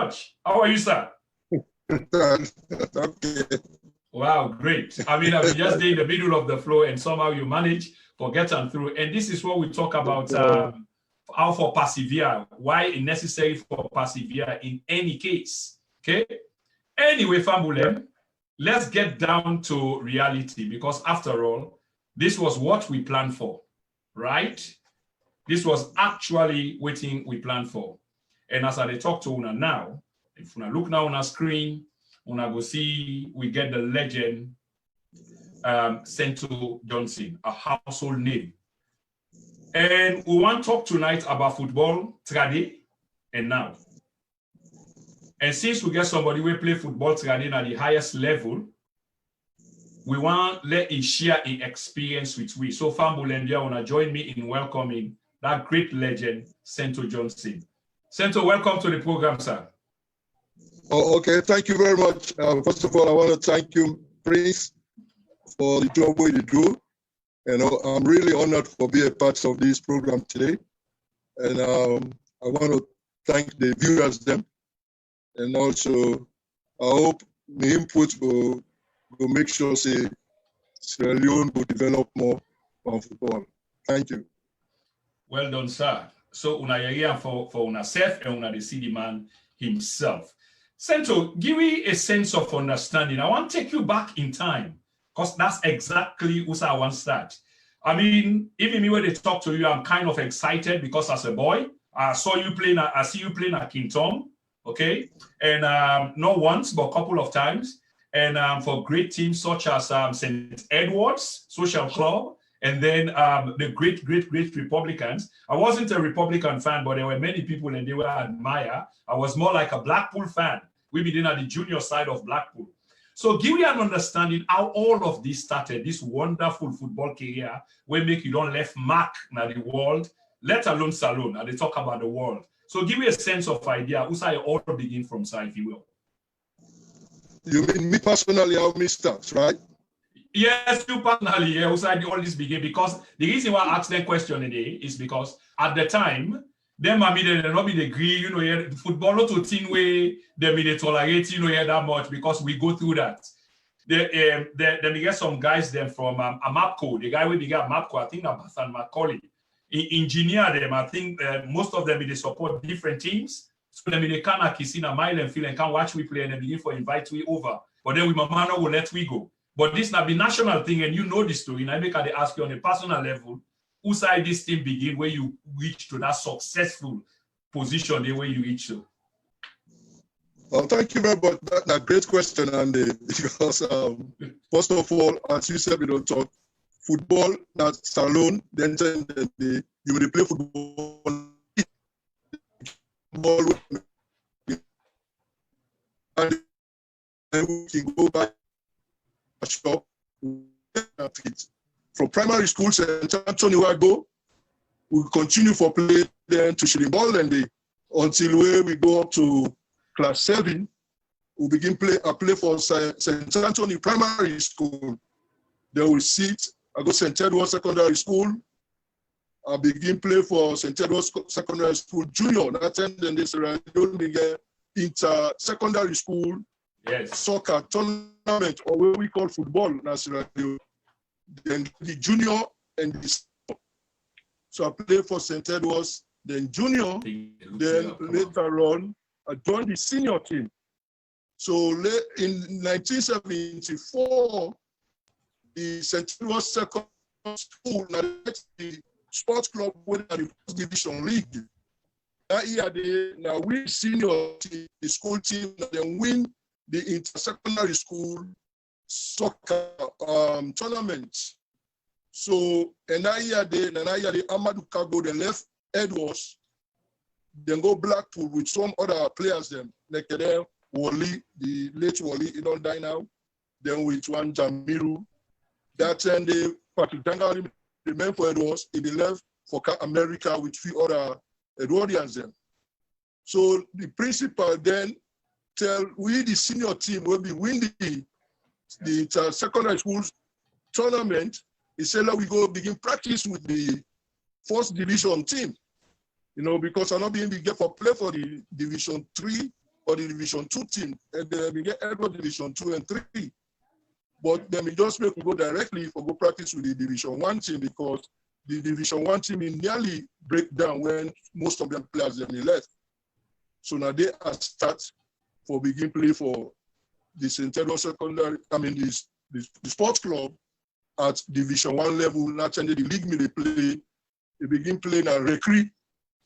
much. How are you, sir? Okay. Wow, great. I mean, I'm just in the middle of the flow and somehow you manage to get on through. And this is what we talk about, how for persevere, why it's necessary for persevere in any case, okay? Anyway, Fambulem, let's get down to reality because after all, this was what we planned for, right? This was actually what we planned for. And as I talk to Una now, if Una look now on our screen, Una go see we get the legend Sentu Johnson, a household name. And we want to talk tonight about football, trade, and now. And since we get somebody who play football trade at the highest level, we want to let it share an experience with we. So Fambulendia wanna join me in welcoming that great legend, Sentu Johnson. Sentu, welcome to the program, sir. Oh, okay, thank you very much. First of all, I want to thank you, Prince, for the job we do. And I'm really honored for being a part of this program today. And I want to thank the viewers them. And also, I hope the input will make sure say Sierra Leone will develop more on football. Thank you. Well done, sir. So una here for una self and una the city man himself. Sentu, give me a sense of understanding. I want to take you back in time because that's exactly what I want to start. I mean, even me when they talk to you, I'm kind of excited because as a boy, I see you playing at King Tom, okay? And not once, but a couple of times. And for great teams such as St. Edward's Social Club, and then the great Republicans. I wasn't a Republican fan, but there were many people and they were admire. I was more like a Blackpool fan. We began at the junior side of Blackpool. So give me an understanding how all of this started, this wonderful football career, where make you don't left mark in the world, let alone Salon, and they talk about the world. So give me a sense of idea, who's I all begin from, sir, if you will. You mean me personally, how me start, right? Yes, you personally, yeah, who's I all this begin, because the reason why I asked that question today is because at the time, them I mean they not be degree, you know, yeah, football not to team way they may tolerate, you know, yeah, that much because we go through that. Then we get some guys then from Amapco, the guy we began Amapco, I think Abasan Macaulay. Engineer them, I think most of them they support different teams. So then they can't kiss in a mile and feel and can't watch we play and they begin for invite we over. But then we mama will let we go. But this not be national thing, and you know the story. And I make they ask you on a personal level, who side this thing begin where you reach to that successful position the way you reach to? Well, thank you very much. That's a great question, Andy. Because first of all, as you said, we don't talk football. That's alone. Then you will play football. And we can go back shop from primary school St. Anthony where I go, we continue for play then to shooting ball and until we go up to class 7, we begin play for St. Anthony primary school. Then we sit, I go St. Edward's secondary school. I begin play for St. Edward's secondary school junior. That time then this inter secondary school. Yes. Soccer tournament, or what we call football, then the junior and the senior. So I played for St. Edward's, then junior, then later on, I joined the senior team. So in 1974, the St. Edward's second school, the sports club went at the first division league. That year, now we senior team, the school team, then win the inter-secondary school soccer tournament. So, and that year, the Amadou Kago, they left Edwards, then go Blackpool with some other players, them, like Wally, the late Wally, he don't die now, then with one Jamiru. That time, they Patrick Dangali remained for Edwards, he left for America with 3 other Edwardians, them. So, the principal then tell we the senior team will be winning the secondary school tournament. He said, let we go begin practice with the first division team, you know, because I'm not being get for play for the division 3 for the Division 2 team, and then we get Edward Division 2 and 3. But then we just make we go directly for go practice with the Division 1 team because the Division 1 team nearly break down when most of them players then left. So now they are start for begin play for the Sentu secondary, the sports club at Division 1 level, not change the league me they play. They begin playing a recruit,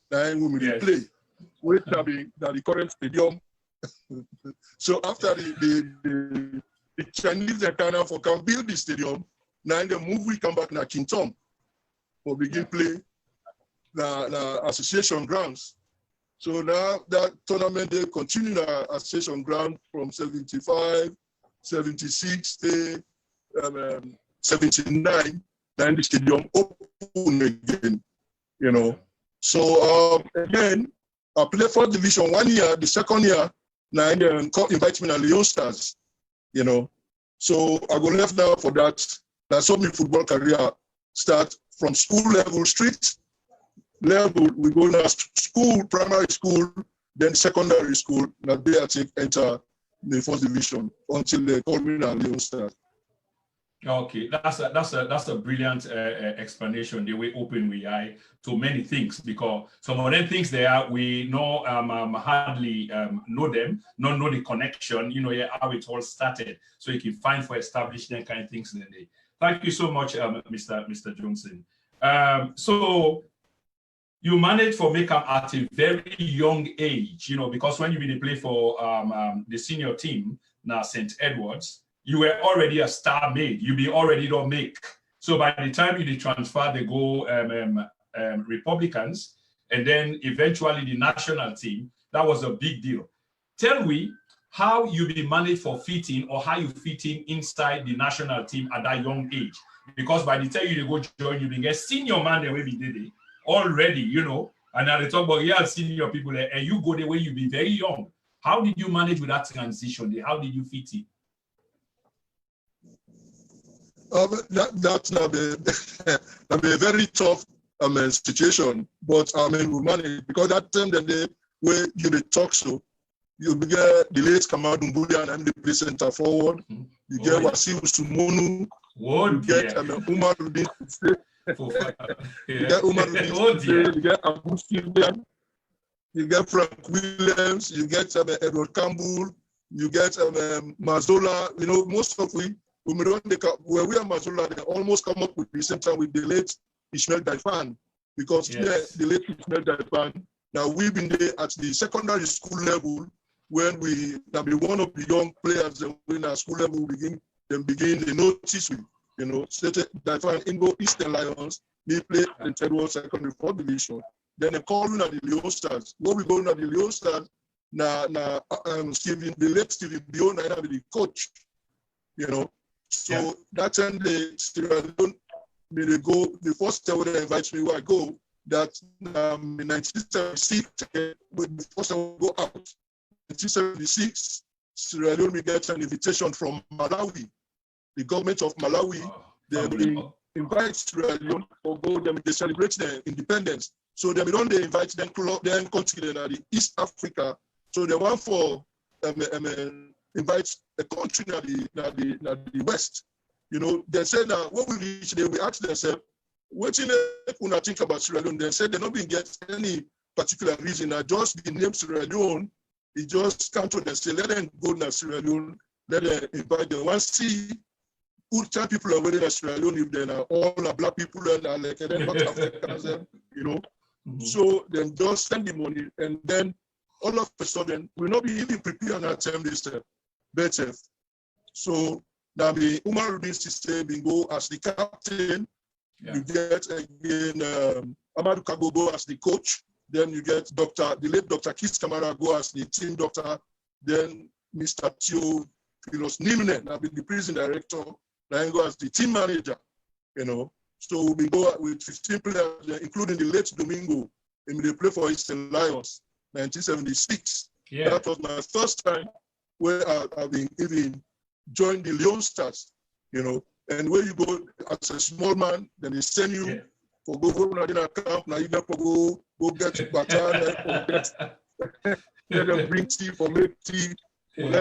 then we play. Wait that the current stadium. So after the Chinese and China for can build the stadium, now the move we come back na Kintom for begin play the association grounds. So now that tournament they continue the association ground from 75, 76 to 79, then the stadium open again, you know. So again, I play for Division 1 year, the second year, now invite me to Leone Stars, you know. So I go left now for that. That's how my football career start from school level, street level. We go now school, primary school, then secondary school. Now there I take enter the first division until they call me now Leone Stars. Okay, that's a brilliant explanation. The way open we are to many things, because some of them things there we know hardly know them, not know the connection. You know, how it all started, so you can find for establish them kind of things in the day. Thank you so much, Mr. Johnson. So you managed for makeup at a very young age, you know, because when you really play for the senior team now, St. Edwards. You were already a star made. You be already don't make. So by the time you did transfer, they go Republicans, and then eventually the national team. That was a big deal. Tell me how you be managed for fitting, or how you fit in inside the national team at that young age. Because by the time you go join, you be a senior man the way we did it already, you know. And now they talk about senior people there, and you go the way you be very young. How did you manage with that transition? How did you fit in? That's not a very tough situation, but we manage because that time the day where you talk so you get the late Kamadu Mbulia and the play center forward, you get Wasiu Sumonu, you get Umar Rudin, you get Umar Rudin, you get Abu Silvian, you get Frank Williams, you get Edward Campbell, you get Mazola. You know, most of where we are Mazola, they almost come up with the same time with the late Ishmael Daifan, because the late Ishmael Daifan. Now we've been there at the secondary school level when we be one of the young players in our school level begin the notice we, you know, Daifan Ingo Eastern Lions, they play in Edward Secondary 4th Division. Then they call me at the Leone Stars. When we go at the Leone Stars, the late Stephen Leone, I be the coach, you know. So that time they go, the first time they invite me where I go, that in 1976, when the first time we go out, 1976, Sierra Leone we get an invitation from Malawi. The government of Malawi, they invite Sierra Leone or go, they celebrate their independence. So they don't invite them continent the East Africa. So they want for invite a country in the West. You know, they said that when we reach there, we ask themselves, what do you think about Sierra Leone? They said they don't get any particular reason. Just the name Sierra Leone, it just come to them, say, let them go to Sierra Leone, let them invite them. Once see who tell people are waiting at Sierra Leone, if they're all are black people and are like, and then not Africans, you know. So then just send the money, and then all of a sudden, we'll not be even prepared on that time this better. So now the Umar Rudin system go as the captain. You get again Amadou Kago go as the coach. Then you get the late Dr. Keith Kamara go as the team doctor. Then Mr. Tio Philos Nimne, now be the prison director. Then go as the team manager. You know, so we go with 15 players, including the late Domingo, and they play for Eastern Lions, 1976. That was my first time where I've been even joined the Leone Stars, you know. And where you go as a small man, then they send you for go to camp, now you got to go get baton, let them bring tea for make tea. Game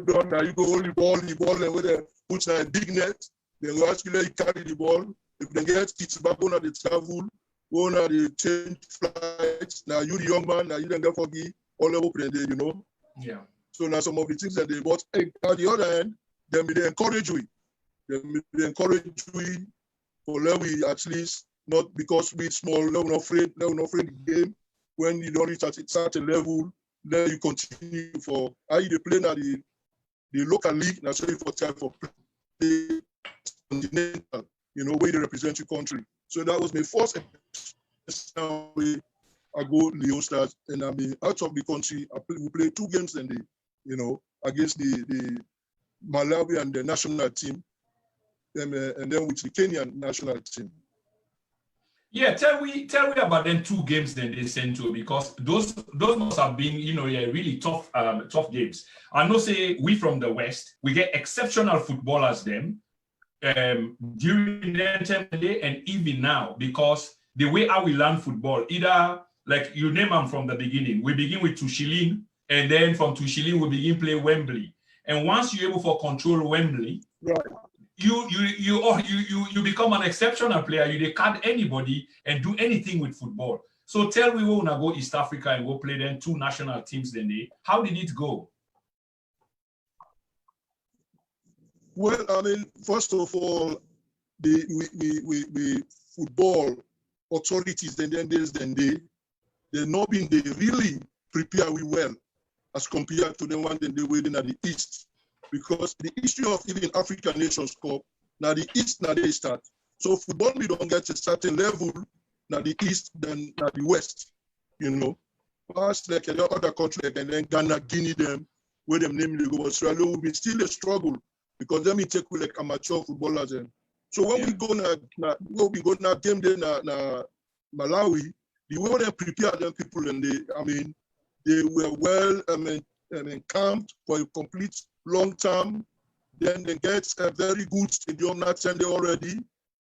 done, now you go only ball, and with them put a big net, then you actually carry the ball. If they get kids back on the travel, go on the change flights. Now you the young man, now you don't get forgive all over the you know. Yeah. So now some of the things that they bought, at the other end, they encourage we. They encourage we for let we at least not because we small, let we not afraid the game. When you don't reach at a certain level, then you continue for how you play now the local league, now sorry for time for play continental, you know, where they represent your country. So that was my first way I go Leone Stars, and I mean out of the country, we play 2 games in the, you know, against the Malawi and the national team, and then with the Kenyan national team. Yeah, tell me about them 2 games then they sent to, because those must have been, you know, really tough games. I know say we from the West, we get exceptional footballers them during that time and even now, because the way how we learn football, either like you name them from the beginning, we begin with Tushilin, and then from Tushilin we begin play Wembley. And once you're able to control Wembley, right, you become an exceptional player. You can't anybody and do anything with football. So tell me, we wanna go East Africa and go play then 2 national teams then they. How did it go? Well, I mean, first of all, the football authorities then they're not being they really prepare we well as compared to the one that they waiting at the East. Because the history of even African Nations Cup, now the East, now they start. So football, we don't get a certain level, now the East, then now the West, you know. Past like the other country, and then Ghana, Guinea, them, where them name they go, Australia will be still a struggle, because then we take like amateur footballers. And so when we go now game day na Malawi, the way they prepare them people, and they were well, camped for a complete long term. Then they get a very good stadium not Sunday already.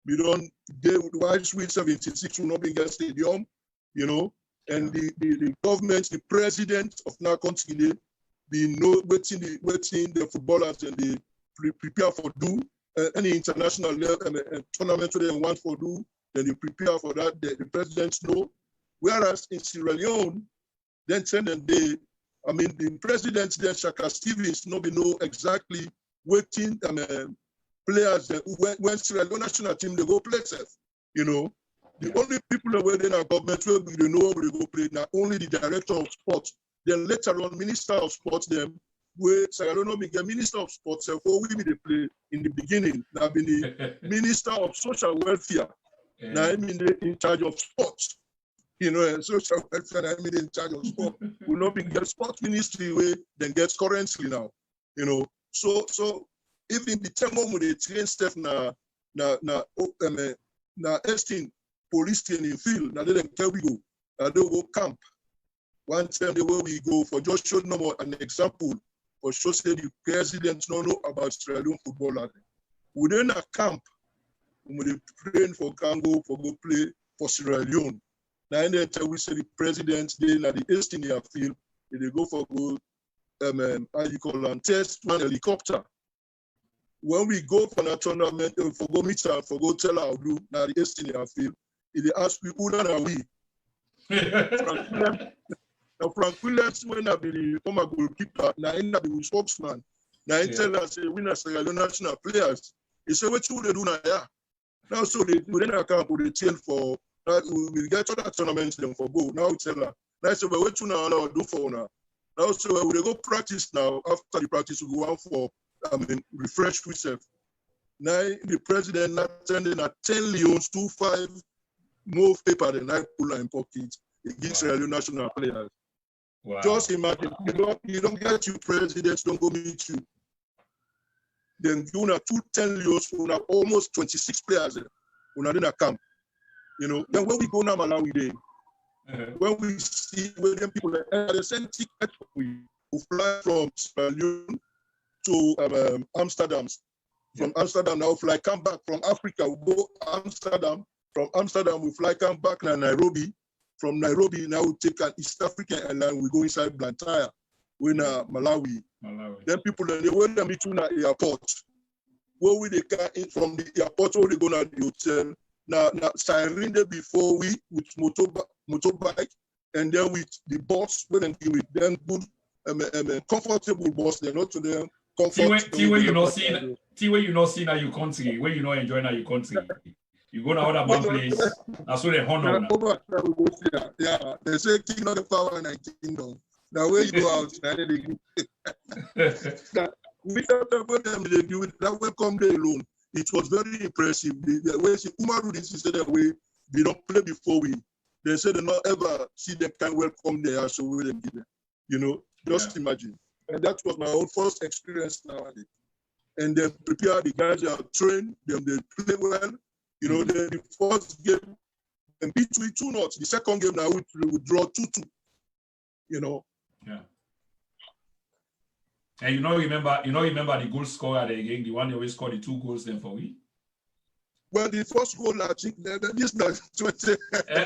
We don't they why Sweet 76 will not be get stadium, you know. And the government, the president of our country, waiting the footballers and they prepare for do any international tournament they want for do, then they prepare for that. The presidents know. Whereas in Sierra Leone, then the president then Shaka Stevens no be know exactly waiting players when Sierra Leone national team they go play self, you know. The only people that were in our government where we know where they go play now only the director of sports. Then later on, minister of sports them where Sierra Leone became minister of sports for we they play in the beginning. Now been the minister of social welfare. Now I mean in charge of sports. You know, and social welfare, I mean, in charge of sport, will not be get sports ministry way then gets currently now. You know, so even the time when they train stuff na Estin police training field, now they tell we go, they go camp. One time the way we go for just show no more an example for show say the president don't know about Australian football. We then a camp when they train for Congo for go play for Sierra Leone. Now, in the we say the president, they at the East India field, they go for go, how you call them, test one helicopter. When we go for a tournament, for go meet her, for go tell our do, now the East India field, they ask me, who are we? Frank Williams, when I be the former goalkeeper, now in the spokesman, now he tell us, we are Sierra Leone national players. He said, what should they do now? Yeah. Now, so they then account for the chain for. We get other tournaments them for go. Now it's now I say, what you now do for now? Now so we go practice now. After the practice, we go out for refresh yourself. Now the president not sending a 10 leons, 2-5 move paper than I pull in pocket against Sierra national players. Wow. Just imagine you don't get you presidents don't go meet you. Then you know 10 leons, you know almost 26 players in a camp. You know, then when we go now Malawi day, when we see where them people they send ticket we fly from Sierra Leone to Amsterdam. From Amsterdam now fly come back from Africa, we go Amsterdam. From Amsterdam we fly come back to Nairobi. from Nairobi, now we take an East African airline, we go inside Blantyre, we're in Malawi. Then people, they wait them to the airport. Where we they come in from the airport, where they go to the hotel. Now siren there before we with motorbike, and then with the bus, when they with them good, comfortable bus, they're not to them comfort. Where you not see now you country, where you not enjoy now you country. You go to other one place, that's where they honor. Yeah, they say king not the power and kingdom. Now where you go out, we don't them they do that welcome day alone. It was very impressive. The way Umaru insisted that we don't play before we. They said they not ever see them kind welcome there, so we will give them. You know, just imagine. And that was my own first experience nowadays. And they prepare the guys, they are trained, they play well. You know, the first game, and beat we 2-0. The second game now we draw 2-2. You know. Yeah. And you know, remember the goal scorer again, the one they always score the 2 goals then for we. Well, the first goal, I think, this not 20.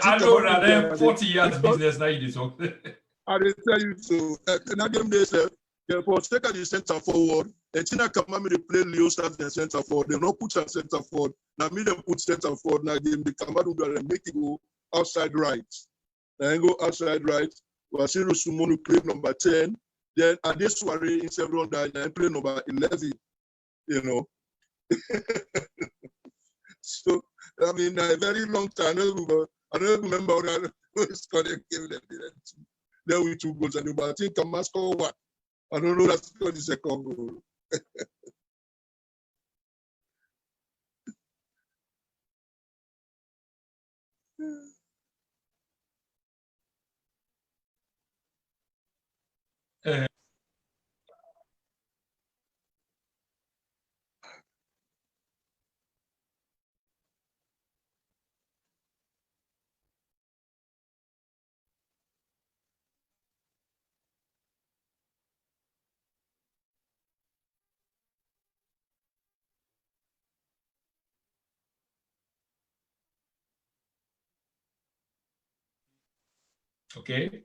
I know that 40 years business now it is. I will tell you so. In that game, they said, for second the center forward, and Tina Kamami they play Leo as the center forward. They don't put a center forward. Now me they put center forward. Now game the Kamadu make it go outside right. Then go outside right. Wasiru Sumonu play number 10. Then Adesware in several that and play number 11. You know. So I mean a very long time. I don't remember that we scored a game. Then we 2 goals and I think Kamas scored 1. I don't know that's the second goal. Okay.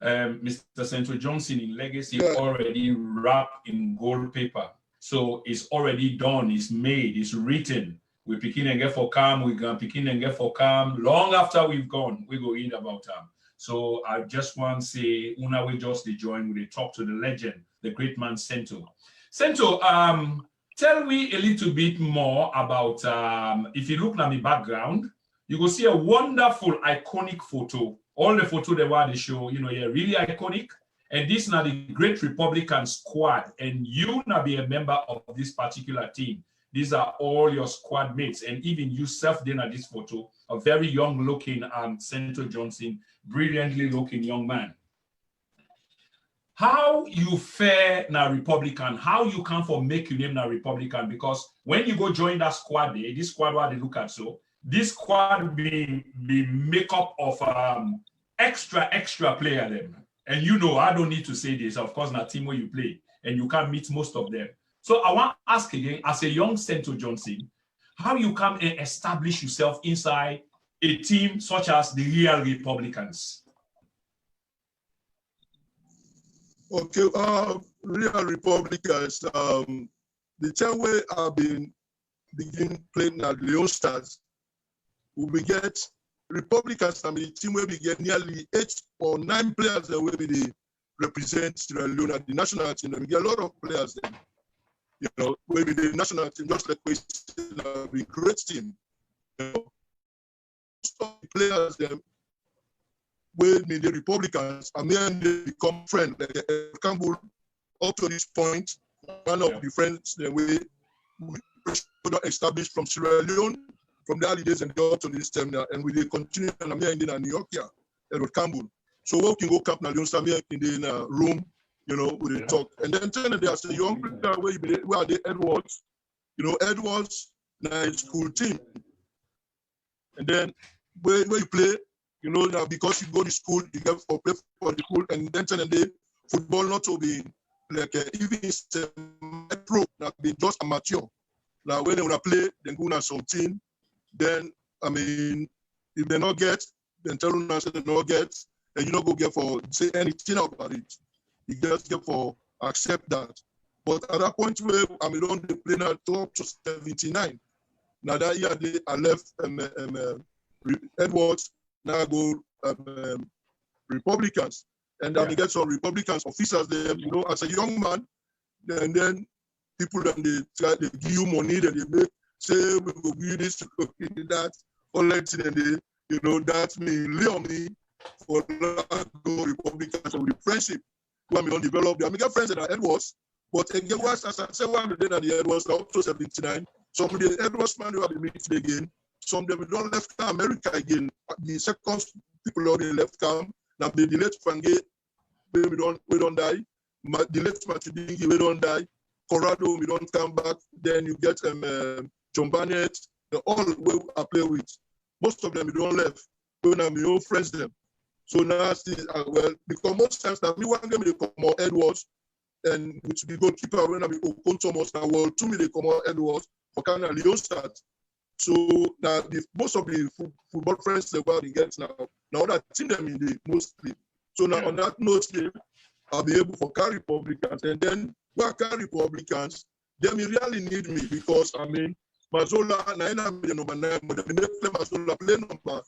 Mr. Sentu Johnson in Legacy already wrapped in gold paper. So it's already done, it's made, it's written. We picking and get for calm, we can picking and get for calm. Long after we've gone, we go in about time. So I just want to say, Una we just join, we talk to the legend, the great man Sentu. Sentu, tell me a little bit more about, if you look at my background, you will see a wonderful, iconic photo. All the photos they were the show, you know, you're really iconic. And this now the great Republican squad, and you now be a member of this particular team. These are all your squad mates, and even yourself then at this photo, a very young looking Sentu Johnson, brilliantly looking young man. How you fare now Republican, how you come for make your name now Republican, because when you go join that squad, this squad what they look at, so this squad be make up of extra player them. And you know, I don't need to say this, of course, not team where you play, and you can meet most of them. So I want to ask again, as a young Sentu Johnson, how you come and establish yourself inside a team such as the Real Republicans? Okay, Real Republicans, the time where I've been begin playing at Leone Stars, we get Republicans, I mean, the team where we get nearly 8 or 9 players that will be represent Sierra Leone at the national team. And we get a lot of players there. You know, maybe the national team, just like we said, be great team. You know, some players them with the Republicans, I mean, they become friends. Like Campbell, up to this point, one of the friends that we established from Sierra Leone, from the early days and up to this time now, and we continue in New York here, Edward Campbell. So we can go camp now, in the room, you know, with the talk. And then there's a young player where are the Edwards, you know, Edwards, nice school team. And then where you play, you know, now because you go to school, you get for play for the school, and then football not to be like even pro, not be just amateur. Now when they want to play, then go to some team. Then I mean, if they not get, then tell them say they no get, and you don't go get for say anything about it. You just get for accept that. But at that point where I mean on the play now up to 79. Now that year I left Edwards, now I go Republicans. And then we get some Republicans officers there, you know, as a young man, and then people then they give you money, then they make say we will give you this, we will give you that, all that, and they, you know, that's me, Leone for Republicans and with friendship. When we don't develop them. I got friends that are Edwards, but again, as I said, one day at the Edwards, up to 79, some of the Edwards man will be meeting again. Some of them don't left America again. The second people on the left camp, now the late Fange, we don't die. The late Matidingi, we don't die. Corrado, we don't come back. Then you get John Barnett, all we I play with. Most of them we don't left. When I'm your friends them. So now well, because most times that me one game they come out Edwards and which be goalkeeper when I be Okon Thomas now well 2 minutes come out Edwards for Canada Leone start. So now most of the football friends they go and get now that team them in the mostly. So now on that note, I'll be able to carry Republicans and then where carry Republicans, they really need me because I mean Mazola number 9, but they play Mazola play number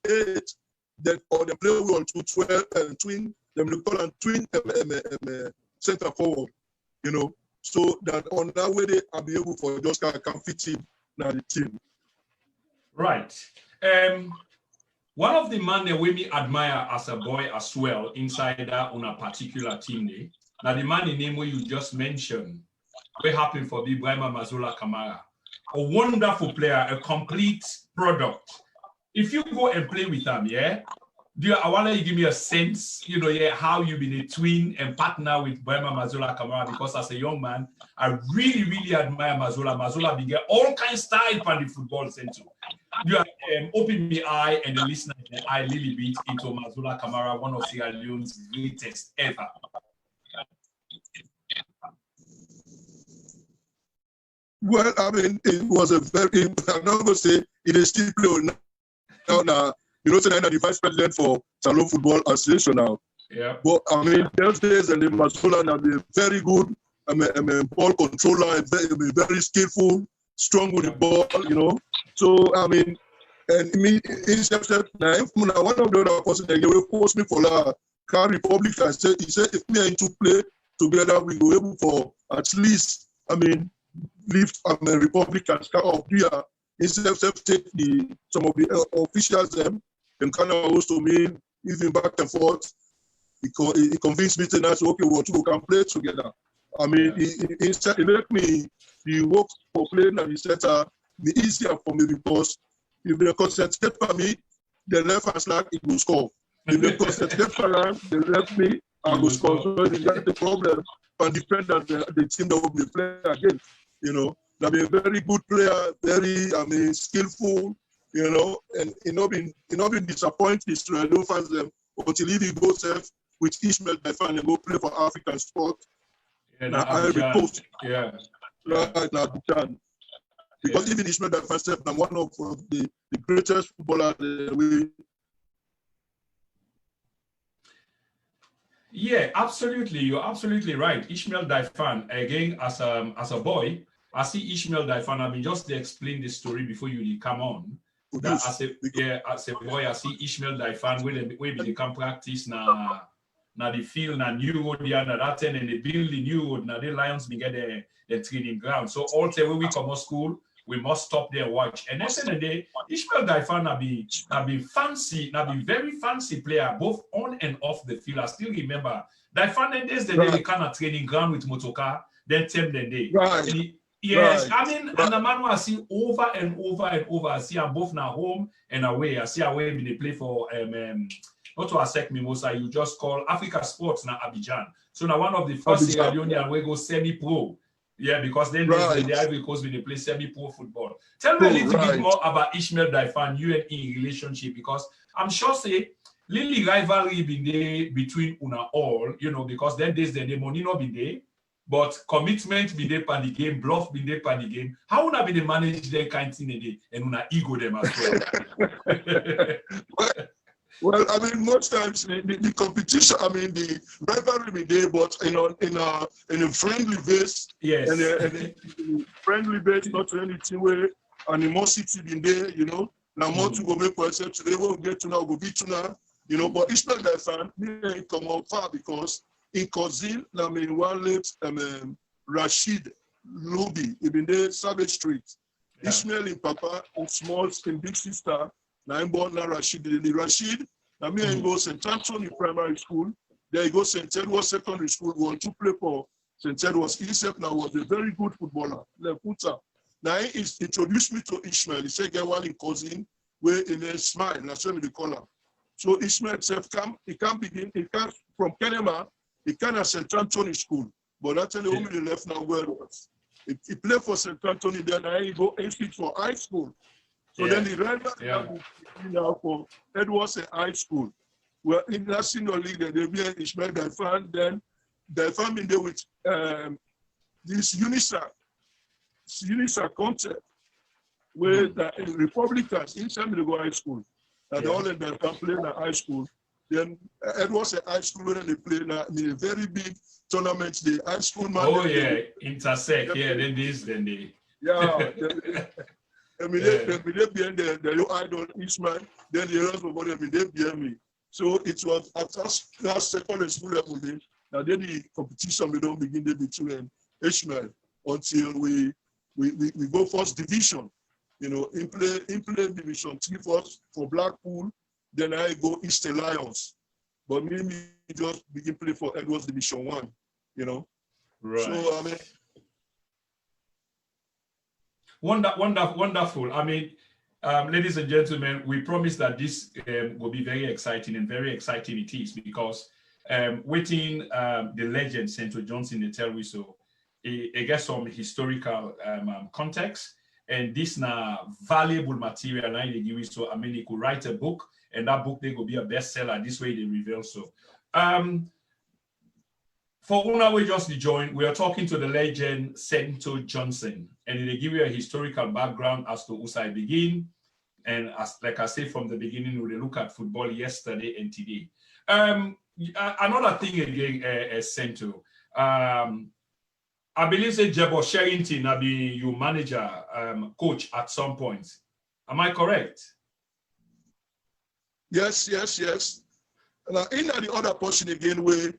8. Then or they play on 12 and twin, them they call them twin center forward, you know. So that on that way they are be able for just kind of can fit in now the team. Right. One of the men that we admire as a boy as well inside that on a particular team day. Now the man in name where you just mentioned, we happen for the Ibrahima Mazola Kamara, a wonderful player, a complete product. If you go and play with him, I want you give me a sense, you know, how you been a twin and partner with Ibrahima Mazola Kamara, because as a young man, I really, really admire Mazola. Mazola began all kinds of style from the football center. You are open my eye and the listener eye really beat into Mazola Kamara, one of Sierra Leone's greatest ever. Well, I mean, it was a very, I'm not going to say it is still play now. You know, today I'm the vice president for Salon Football Association now. Yeah. But I mean, those days and the Mazola now be very good. I'm a ball controller, very skillful, strong with the ball, you know. So I mean, and me, now one of the other person that will force me for la Car Republic, he said if me and to play together, we go able for at least, I mean, lift Republicans of here. Instead of take some of the officials them and kind of also mean even back and forth. He convinced me to say, okay, we can play together. I mean, it make me the work for playing and the easier for me because if they concentrate for me, the left hand slack it will score. If they concentrate for them, they left me, I will score. So that's the problem and depend on the team that will be playing against, you know. They'll be a very good player, very, I mean, skillful, you know, and you know, been disappointed to Leone fans them until he goes with Ishmael Daifan and go play for African sport. Yeah, right now, because even Ishmael Daifan I'm one of the greatest footballers we. Yeah, absolutely. You're absolutely right. Ishmael Daifan, again, as a boy, I see Ishmael Daifan. I mean, just to explain the story before you come on. That as a boy, I see Ishmael Daifan where they can practice na the field na new road there na that and they build the new road na the Lions be get the training ground. So all the way we come to school, we must stop there and watch. And next the day, Ishmael Daifan na be very fancy player both on and off the field. I still remember Daifan and days the day we kind of training ground with motocar. Then tell the day. Right. Yes, right. I mean, and the man I see over and over and over. I see them both now home and away. I see away when they play for not to accept Mimosa, you just call Africa Sports now Abidjan. So now one of the first Sierra Leonean we go semi-pro. Yeah, because then there's the Ivory Coast when they play semi-pro football. Tell me a little bit more about Ishmael Daifan, you and in relationship, because I'm sure say Lily rivalry been there between una all, you know, because then there's the money not been there. But commitment be there for the game, bluff be there for the game. How would I be the manage their kind of thing and una ego them as well? Well, I mean, most times the competition, I mean, the rivalry be there, but in a friendly base, Yes. and a friendly base, not anything where animosity been there, you know. Now more to go make for yourself today, we'll get to now, go beat to now, you know. But it's not that fan, me ain't come out far because in cousin, I mean, one late, Rashid Luby, he been there, Savage Street. Yeah. Ishmael in Papa, in small, in big sister. Now I'm born now Rashid. The Rashid, now me and go St. Anthony Primary School. There you go St. Edward Secondary School. We want to play for St. Edward's. Himself now was a very good footballer, left footer. Now he introduced me to Ishmael. He said, get one in cousin, where in a smile, and I show me the color. So Ishmael himself he can't begin, he can't from Kenema, he can't at St. Anthony School. But that's the only left now where it was. He played for St. Anthony, then I go AC for high school. So then the rival now for Edwards High School. Well, in that senior league, they be Ishmael Daifan, then Daifan in there with this UNISA concept, where the Republicans inside the go high school, and all of them can play in the high school. Then Edwards High School, when they play in a very big tournament, the high school man. Oh, yeah, intersect, yeah, then this, then they. Yeah. I mean, they behind the idol Ishmael, then the rest of them, they behind me. So it was at that secondary school level, now then the competition, we don't begin between Ishmael until we go first division, you know, in play division 3 first for Blackpool, then I go East Lions. But me just begin play for Edwards Division 1, you know. Right. So, I mean, wonderful. I mean, ladies and gentlemen, we promise that this will be very exciting, and very exciting it is, because waiting the legend Sentu Johnson, they tell we so, it gets some historical context, and this now valuable material. Now they give you, so I mean, he could write a book, and that book they could be a bestseller. This way they reveal so. For Una, we just joined, we are talking to the legend Sentu Johnson, and they give you a historical background as to Usai begin. And as like I said from the beginning, we look at football yesterday and today. Another thing again, Sentu, I believe that Jebo Sherrington will be your manager, coach at some point. Am I correct? Yes. Now, in the other portion again, where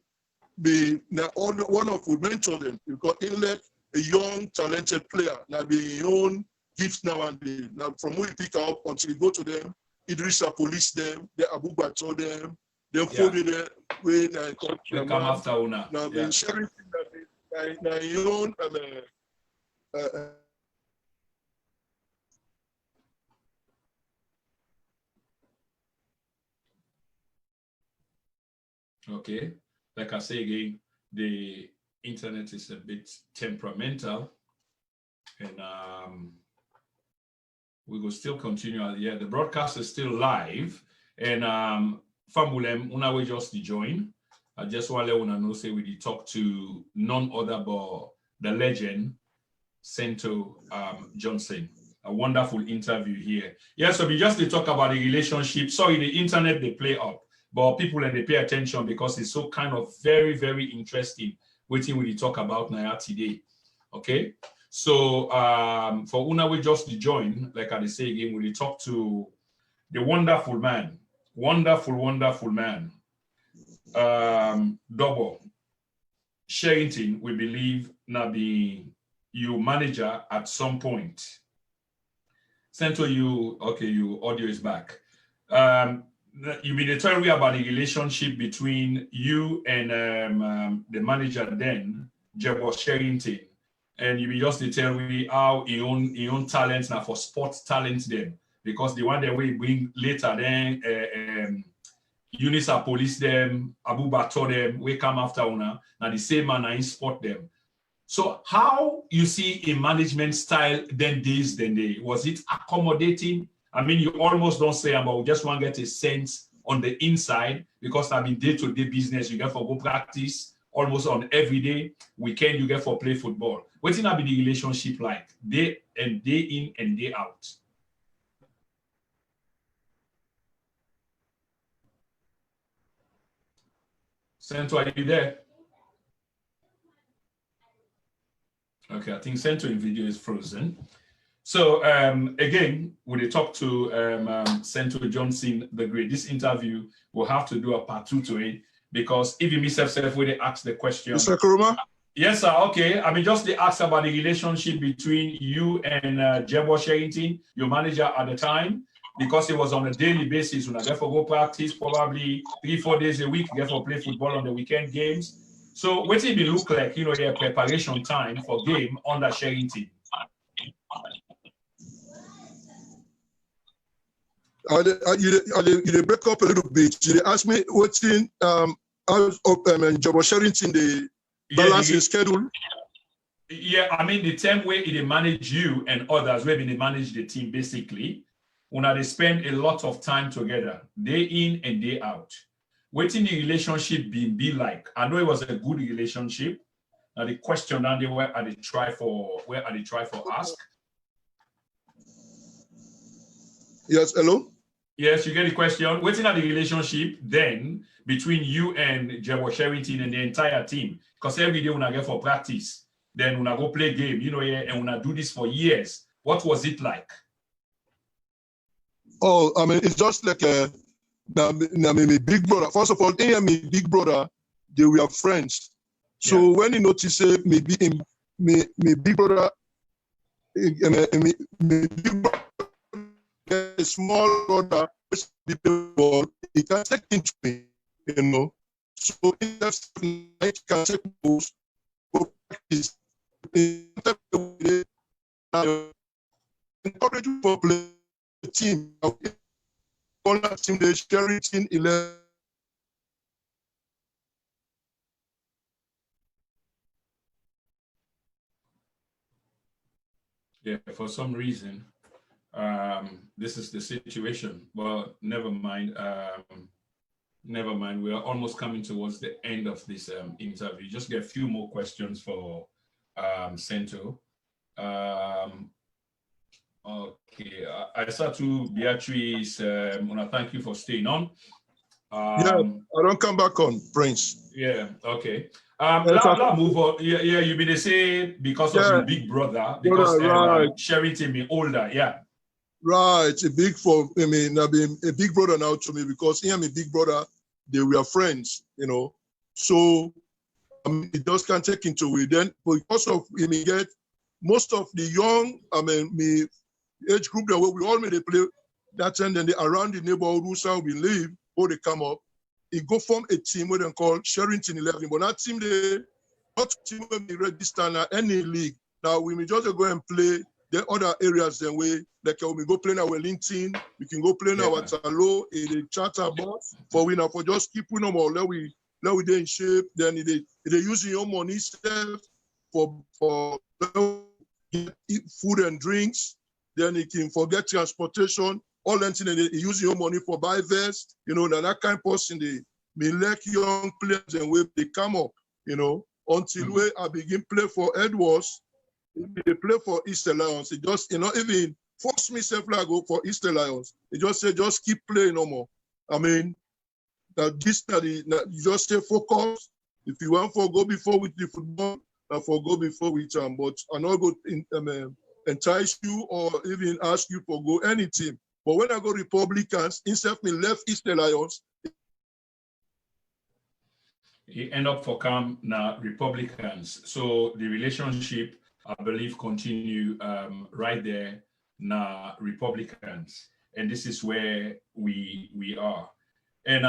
one of we mentor them, because he let a young, talented player, now be his own gifts now and then. Now, from where he pick up until he go to them, Idrissa police them, the Abu Bakr them, then folded them, when they come after Una. Now, been sharing now his own, okay. Like I say again, the internet is a bit temperamental, and we will still continue. Yeah, the broadcast is still live, and Famulem, Una will just join. I just want to let Una know, say we talk to none other but the legend Sentu Johnson. A wonderful interview here. Yeah, so we just talk about the relationship. Sorry, the internet they play up. But people and they pay attention because it's so kind of very, very interesting waiting we talk about now today. Okay. So for Una, we just join, like I say again, we talk to the wonderful man, wonderful man. Double Sherrington, we believe now be your manager at some point. Sentu, your audio is back. You been telling me about the relationship between you and the manager then, Jebo Sherrington, and you be just tell me how your own talents now for sports talents them, because the one that we bring later then UNISA police them, Abu Bakr them, we come after Una, now the same man in sport them. So how you see a management style then days then day? Was it accommodating? I mean, you almost don't say about, we just want to get a sense on the inside, because I mean, day-to-day business, you get for go practice almost on every day. Weekend, you get for play football. What's in be the relationship like? Day in and day out? Sentu, are you there? Okay, I think Sentu in video is frozen. So again, when they talk to Sentu Johnson, the great, this interview will have to do a part 2 to it, because if you miss yourself when they ask the question. Mr. Kuruma? Yes, sir. Okay. I mean, just they ask about the relationship between you and Jebo Sherrington, your manager at the time, because it was on a daily basis. When I get for go practice, probably 3-4 days a week, get for play football on the weekend games. So what it look like, you know, their preparation time for game under Sherrington? You break up a little bit. You ask me what's in Jebo Sherrington, the balance in schedule. Yeah, I mean, the term where they manage you and others, where they manage the team, basically, when they spend a lot of time together, day in and day out. What in the relationship be like? I know it was a good relationship. Now the question now, where are they try for ask? Yes, hello? Yes, you get the question. What's in the relationship then between you and Jebo Sherrington and the entire team? Because every day when I get for practice, then when I go play game, you know, and when I do this for years, what was it like? Oh, I mean, it's just like my big brother. First of all, my big brother, they were friends. So yeah. When he noticed my big brother, a small brother, he can take into me, you know. So in that I can take those practice. Encourage for play the team. All that team they Sherrington 11. Yeah, for some reason, this is the situation. Well, never mind. Never mind. We are almost coming towards the end of this interview. Just get a few more questions for Sentu. Okay, I saw to Beatrice. I want to thank you for staying on. Yeah, I don't come back on, Prince. Yeah, okay. Let's move on. Yeah, you be the same because of your big brother, because right. Sherrington be older, yeah. Right, a big brother now to me, because he and my big brother, they were friends, you know. So it just can't take into it. Then because of me get most of the young, me age group that we all made a play that and then they around the neighborhood who we live, or they come up, it go form a team where they call Sherrington 11. But that team they not team when we register in any league. Now we may just go and play the other areas then we like we go play in Wellington, we can go play in Waterloo, in the charter bus for winner for just keep winning more. Let we dey in shape. Then they use your money for eat food and drinks. Then you can forget transportation. All that thing, they use your money for buy vest. You know, that kind of person they may like young players and where they come up. You know, until where I begin play for Edwards. They play for Easter Lions. It just, you know, even force myself like go for Easter Lions. They just say, just keep playing no more. I mean, that you just stay focused. If you want for go before with the football, for go before with but I not go entice you or even ask you for go any team. But when I go Republicans, instead of me left Easter Lions. He end up for come now Republicans. So the relationship, I believe, continue right there now Republicans. And this is where we are. And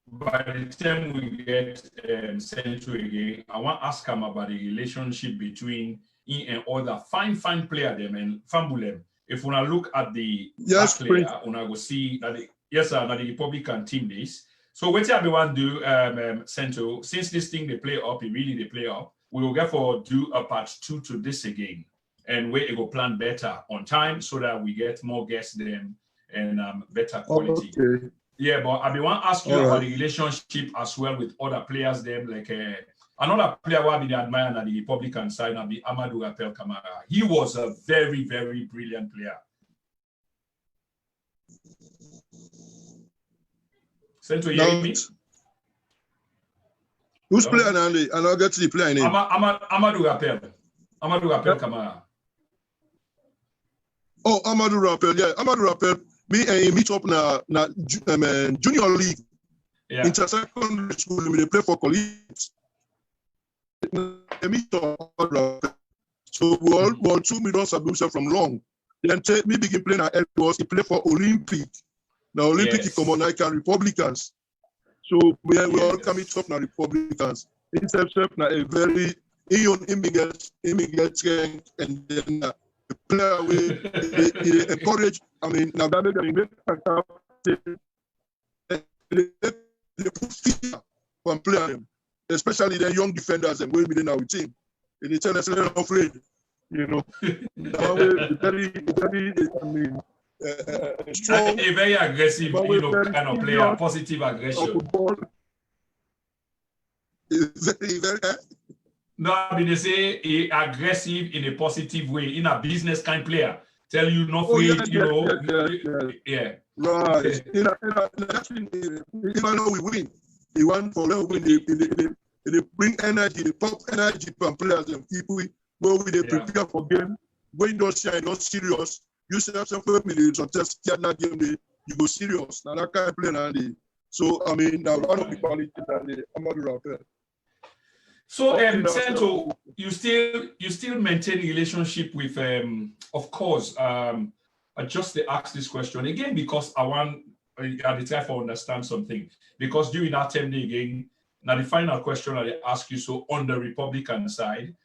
by the time we get Sentu again, I want to ask him about the relationship between him and other fine player them and Fambulem. If we look at the player, we go see that the Republican team this. So what everyone do, Sentu, since this thing they play up, they play up, we will therefore do a part 2 to this again, and we will plan better on time so that we get more guests then and better quality. Okay. Yeah, but I want to ask you about the relationship as well with other players them, like another player who I admire on the Republican side, be Amadou Appel Kamara. He was a very, very brilliant player. Sentu, you hear me? Who's playing and I'll get to the player name. Amadou Rappel. Amadou Rappel Kamara. Oh, Amadou Rappel, yeah. Amadou Rappel, me and he meet up na junior league. Yeah. Inter-secondary school, they play for colleagues. They meet up, so we all 2 million himself from long. Then me begin playing at Edwards, he play for Olympic. Now Olympic is common like Republicans. So we all coming up now Republicans. It's now a very immigrant gang, and then the player we encourage. I mean, now that they put fear on playing, especially the young defenders and we within our team. And they tell us they're not afraid, you know. very, I mean, strong. A very aggressive, kind of player, positive aggression. Very, very. No, I mean, they say aggressive in a positive way, in a business kind player. Tell you not afraid, yeah. Right. Even though we win, they want for them win. They bring energy, they pop energy from players and people where they prepare for game. When don't shine, not serious. You say some family, so just get that game, you go serious. Now that kind of play, so I mean, now one of the qualities that Amadou Rappel. So, Sentu, you still maintain a relationship with, of course, I just ask this question again because I try to understand something. Because during that time again, now the final question I ask you, so on the Republican side,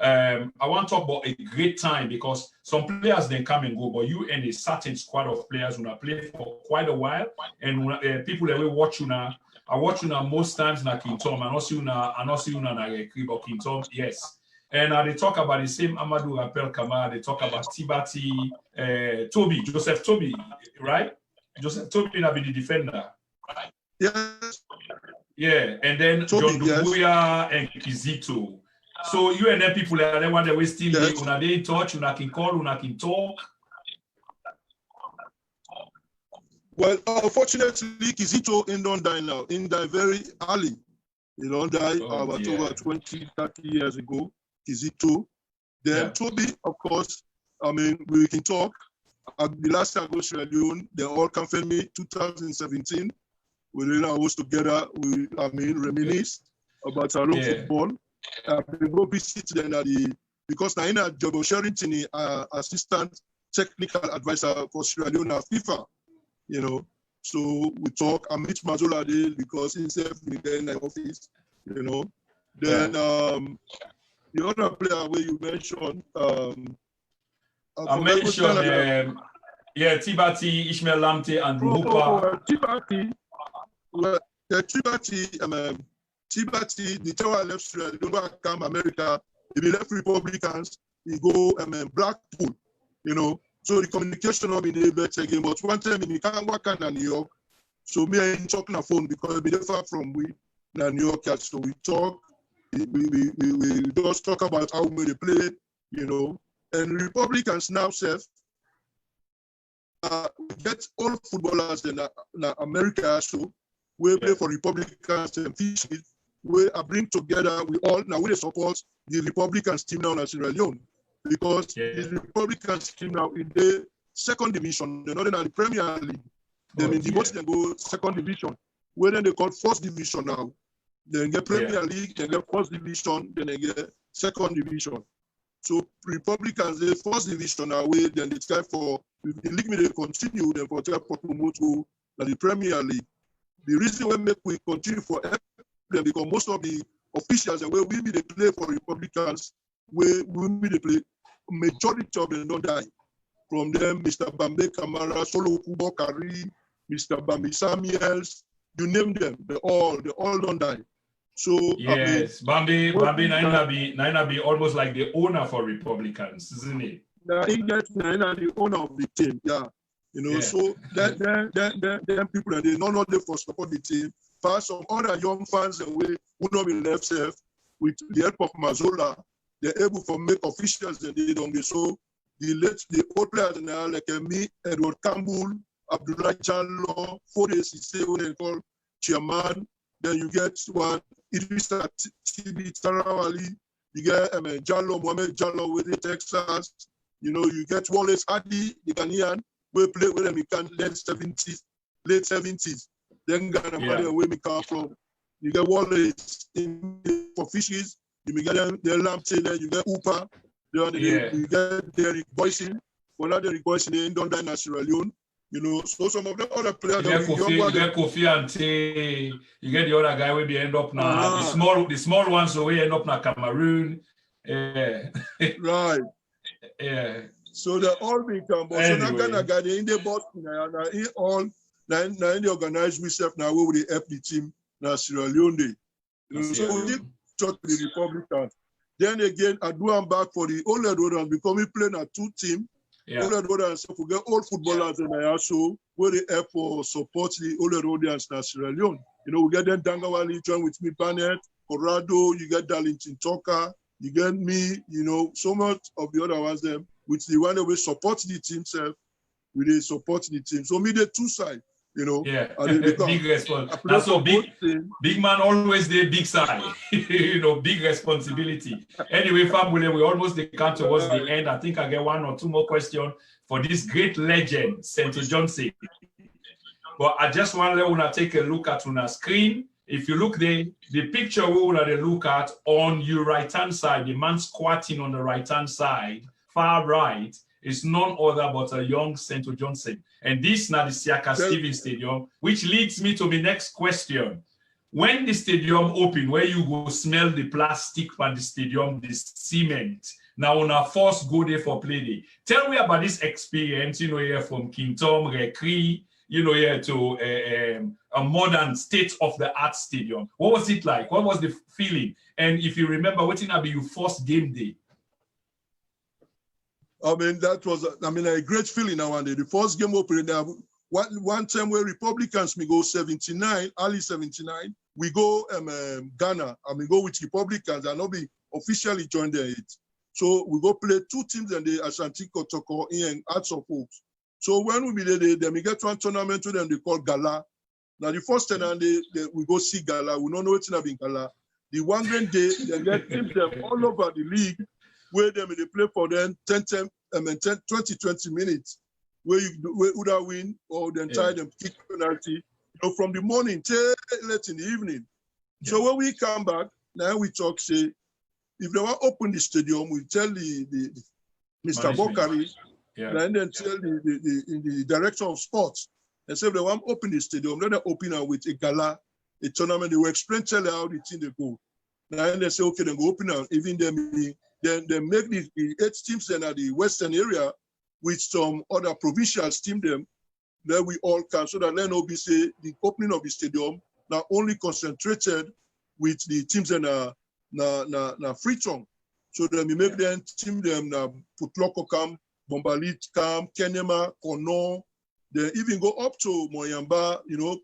I want to talk about a great time because some players then come and go, but you and a certain squad of players who have played for quite a while, and people that will watch you now. I watch you now most times na King Tom. I not see you na but King Tom, yes. And they talk about the same Amadou Rappel Kamara. They talk about Tibati, Joseph Toby, right? Joseph Toby na be the defender. Yes. Yeah, and then Toby, John Dubuya and Kizito. So you and them people are the one that we still una dey in touch, una can call, una can talk. Well, unfortunately, Kizito don't die now. He died very early. He don't die about over 20, 30 years ago. Kizito. Then Toby, of course, I mean, we can talk. The last time I go to Leone, they all confirmed me 2017. We really was together. We, I mean, reminisce about our own football. We go visit them at because now in a job of Sherrington, assistant technical advisor for Sierra Leone FIFA. You know, so we talk. I meet Mazola there because he's in the office. You know, then the other player where you mentioned, I mentioned, Tibati, Ishmael Lamte, and Rupa. Tibati, well, Tibati, the tower left Sierra Leone, come America. He left Republicans. He go Blackpool. You know. So the communication will be better again. But one time he can't work in New York. So me and him talk on the phone because we far from New York. So we talk. We just talk about how we play, you know. And Republicans now say get all footballers in America. So we play for Republicans and fishes. We bring together. We all now we support the Republicans team now in Sierra Leone. Because the Republicans team now in the second division, they're not in the Premier League. Then in the most they go second division. Where then they call first division now. Then get Premier League, then get first division, then they get second division. So Republicans, the first division now, then it's time for the league may continue, then for promote to the Premier League. The reason why we continue for them because most of the officials and where we may play for Republicans, where we may play. Majority of them don't die. From them, Mr. Bambe Kamara, Solo Kubo Kari, Mr. Bambi Samuels, you name them, they all don't die. So yes, Bambi Naina be almost like the owner for Republicans, isn't it? He gets Naina the owner of the team, You know, so then people they not only for support the team, but some other young fans and we would not be left safe with the help of Mazola. They're able to make officials and they don't get so the old players now like me, Edward Campbell, Abdullah Jallo, 4 days they call chairman. Then you get one Idrissa TB Tarawali, you get Jallo, Mohamed Jallo with the Texas, you know, you get Wallace Hardy, the Ghanaian, we play with them in late 70s. Then Ghana, where we come from. You get Wallace for fishes, you get them, the Lamb Taylor, you get Upa, you get Derek Boyson, but not Derek Boyson, they ain't done that in Sierra Leone. You know, so some of the other players. You get Kofi Ante, you get the other guy where we end up now. The small ones, so we end up now Cameroon. Right. Yeah. So they all become. Anyway. So that kind of guy, they in the Boston, and all now in the organized myself now where we help the team now Sierra Leone. You know, so we did talk to the Republicans. Then again, I do am back for the old Rodans because we play now 2 teams. Yeah. Old Rodans, so we get all footballers and I also where they help for support the old Rodans now Sierra Leone. You know, we get them Dangawali join with me, Barnett, Corrado, you get Darlington Tucker, you get me, you know, so much of the other ones them, which the one that will support the team self, we support the team. So me the 2 sides, you know. Yeah, big response. That's so big man always the big side, you know, big responsibility. Anyway, family, we almost come towards the end. I think I get 1 or 2 more questions for this great legend, Sentu Johnson. But I just want to take a look at on our screen. If you look there, the picture we want to look at on your right-hand side, the man squatting on the right-hand side, far right, is none other but a young Sentu Johnson. And this is now the Siaka Stevens Stadium, which leads me to my next question. When the stadium open, where you go smell the plastic from the stadium, the cement, now on our first go there for play day. Tell me about this experience, you know, here from King Tom, Rekri, you know, here to a modern state-of-the-art stadium. What was it like? What was the feeling? And if you remember, what did be your first game day? I mean, that was, a great feeling now. And the first game opening, one time where Republicans, we go 79, early 79, we go Ghana, and we go with Republicans, and not be officially joined there. So we go play 2 teams in the Ashanti Kotoko in Arts of Hopes. So when we be there, then we get one tournament with them, they call Gala. Now the first time we go see Gala, we don't know what's in Gala. The one grand day, they get teams them all over the league, where they play for them 20 minutes, where you either win or then tie them kick penalty, you know, from the morning till late in the evening. Yeah. So when we come back, now we talk, say, if they want to open the stadium, we tell the Mr. Bokari, and then tell the director of sports, and say if they want to open the stadium, let them open it with a gala, a tournament. They will explain, tell them how the team they go. Now they say, okay, then go open it, even them. Then they make the 8 teams in the western area with some other provincials team them. Then we all can, so that then be say the opening of the stadium now only concentrated with the teams in Freetown. So then we make them team them na Putloko Camp, Bombalit Camp, Kenema, Kono. They even go up to Moyamba, you know.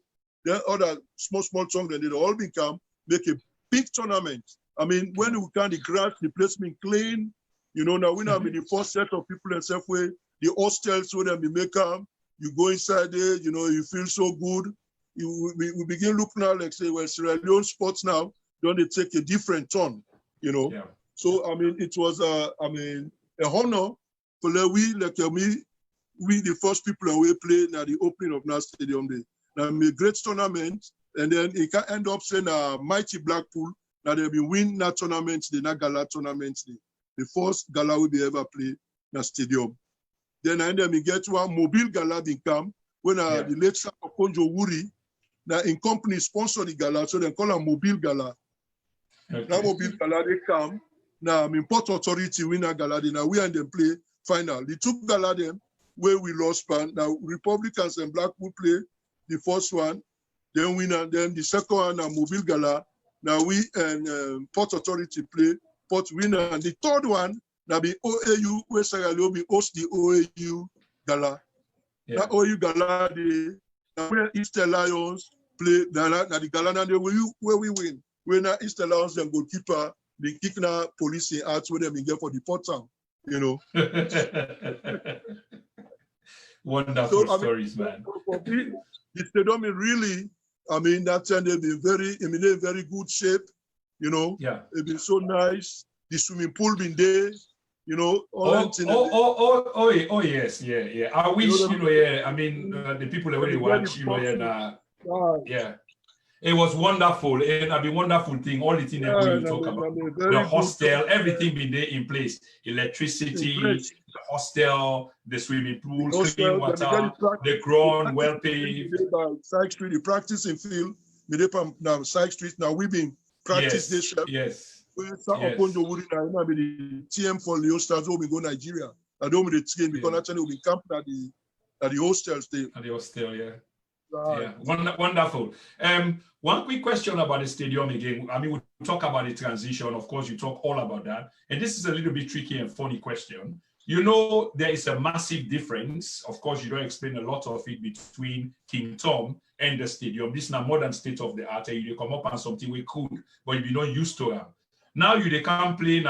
Then other small towns, then they all become make a big tournament. I mean, when we can the grass, the place being clean, you know, now we now be the first set of people and self way, the hostels where we make them, you go inside there, you know, you feel so good. We begin looking now like say, well, Sierra Leone sports now, don't they take a different turn, you know? Yeah. So, I mean, it was, a honor for we, like we the first people and we play now the opening of Nas Stadium Day. Now, a great tournament, and then it can end up saying mighty Blackpool. Now they'll be win that tournament, the Gala tournament, the first Gala will be ever play in the stadium. Then we get one mobile Gala in camp when the late of Konjo Wuri, now in company sponsor the Gala, so they call a mobile Gala. Okay. Now mobile Gala they come. Now Port Authority win a Gala, now we and them play final. The 2 Gala them where we lost pan. Now Republicans and Blackpool play the first one, then win, and then the second one mobile Gala. Now we and Port Authority play, Port winner, and the 3rd one, now be OAU, where Sierra Leone be host the OAU Gala. Yeah. Now OAU Gala, now where Eastern Lions play, now the Gala, now where we win. When Eastern Lions, them goalkeeper, the kick now police out where them get for the Port Town, you know. Wonderful stories, man. The stadium is really, I mean, that time they've been in very good shape. You know, It's been so nice. The swimming pool been there. You know, yes, yeah. I wish, I mean, the people that really watch, It was wonderful, and a wonderful thing. All the things that you talk about, the hostel, everything been there in place. Electricity, the hostel, the swimming pool, clean water, the ground well paved. Side Street, the practicing field, now Side Street. Now we've been practice this. Yes. The TM for Leone Stars will go Nigeria. I don't mean the team because actually we'll be camping at the hostels there. At the hostel, yeah. Wonderful. One quick question about the stadium again. I mean, we talk about the transition. Of course, you talk all about that. And this is a little bit tricky and funny question. You know, there is a massive difference. Of course, you don't explain a lot of it between King Tom and the stadium. This is a modern state of the art. You come up on something we cool, but you're not used to it. Now they can't play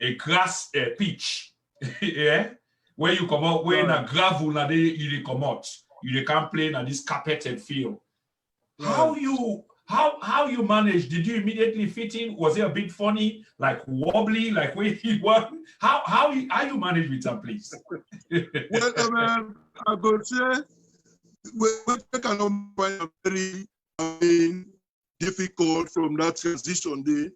a grass pitch, yeah, where you come out, where a gravel, you come out. You can't play in this carpeted field. How you manage? Did you immediately fit in? Was it a bit funny, like wobbly, like where you were? How you manage with them, please? Well, I could say we cannot find a very difficult from that transition day.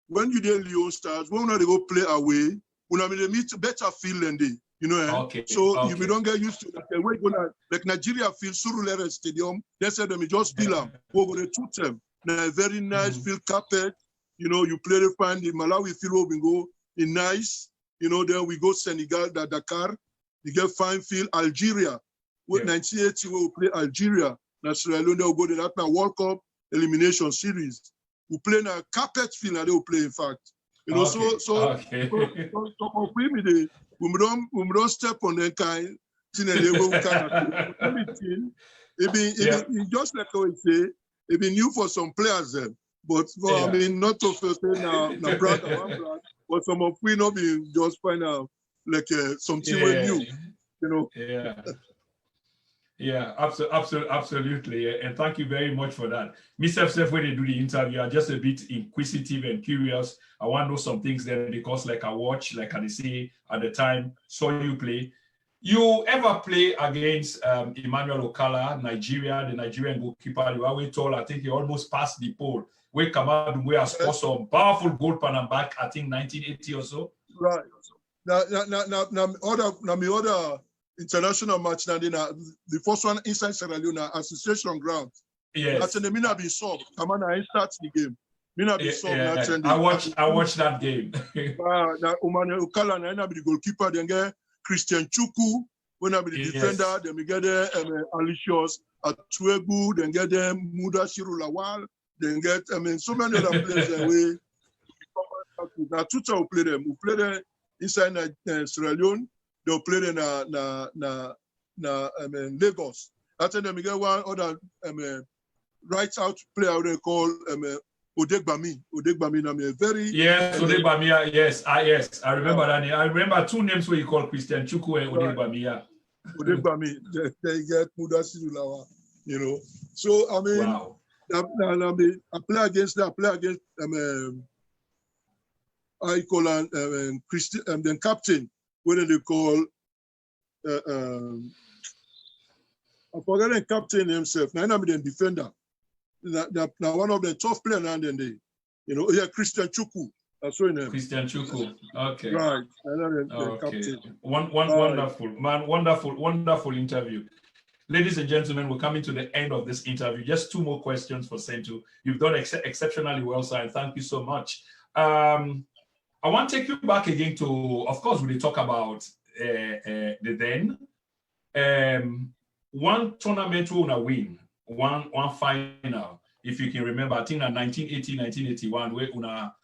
When you did Leone Stars, when they go play away, when they meet better field than they. You know, so you don't get used to that. We're gonna like Nigeria field Surulere Stadium. They said them just build them. We're gonna shoot them. Now a very nice field carpet. You know, you play the fine. The Malawi field we go in nice. You know, then we go Senegal, Dakar. You get fine field. Algeria. With 1980 we play Algeria. Now Sierra Leone will go to that World Cup elimination series. We play in a carpet field and they will play. In fact, you know, so we don't step on that kind. It just like how I say, it be new for some players then. But I mean, not to say now brand, but some of we not be just find out like something new, you know. Yeah, absolutely. And thank you very much for that. Myself, when they do the interview, I'm just a bit inquisitive and curious. I want to know some things there because like I watch, like I say at the time, saw you play. You ever play against Emmanuel Okala, Nigeria, the Nigerian goalkeeper? You are tall. I think he almost passed the pole. We come out and we have scored some powerful goal pan and back, I think 1980 or so. Right. Now, other international match now, the first one inside Sierra Leone, association ground. Yes. That's the mina be sub. Come on, I start the game. Mina be sub. I watched that game. Now, Emmanuel Okala, now be the goalkeeper. Then get Christian Chukwu. When I be the defender, then we get Alicious Atuegu. Then get them Mudashiru Lawal. Then get so many other players away. Now, Tuta will play them. We play them inside Sierra Leone. They'll play in Lagos. After them, we get one other right out player they call Odegbami. Odegbami, very Odegbami. Yes, I remember that name. I remember two names where you call Christian Chukwu and Odegbami. Odegbami. They get Mudashiru Lawal. You know. So I mean, wow. I play against I call then captain. What do they call? I forgot the captain himself. Now I'm the defender. Now one of the tough players now then they, you know, Christian Chukwu. That's his name. Christian Chukwu. Okay. Right. Okay. Wonderful, man. Wonderful interview. Ladies and gentlemen, we're coming to the end of this interview. Just two more questions for Sentu. You've done exceptionally well, sir, and thank you so much. I want to take you back again to, of course, we talk about the then. One tournament we want win, one final. If you can remember, I think in 1980, 1981, where una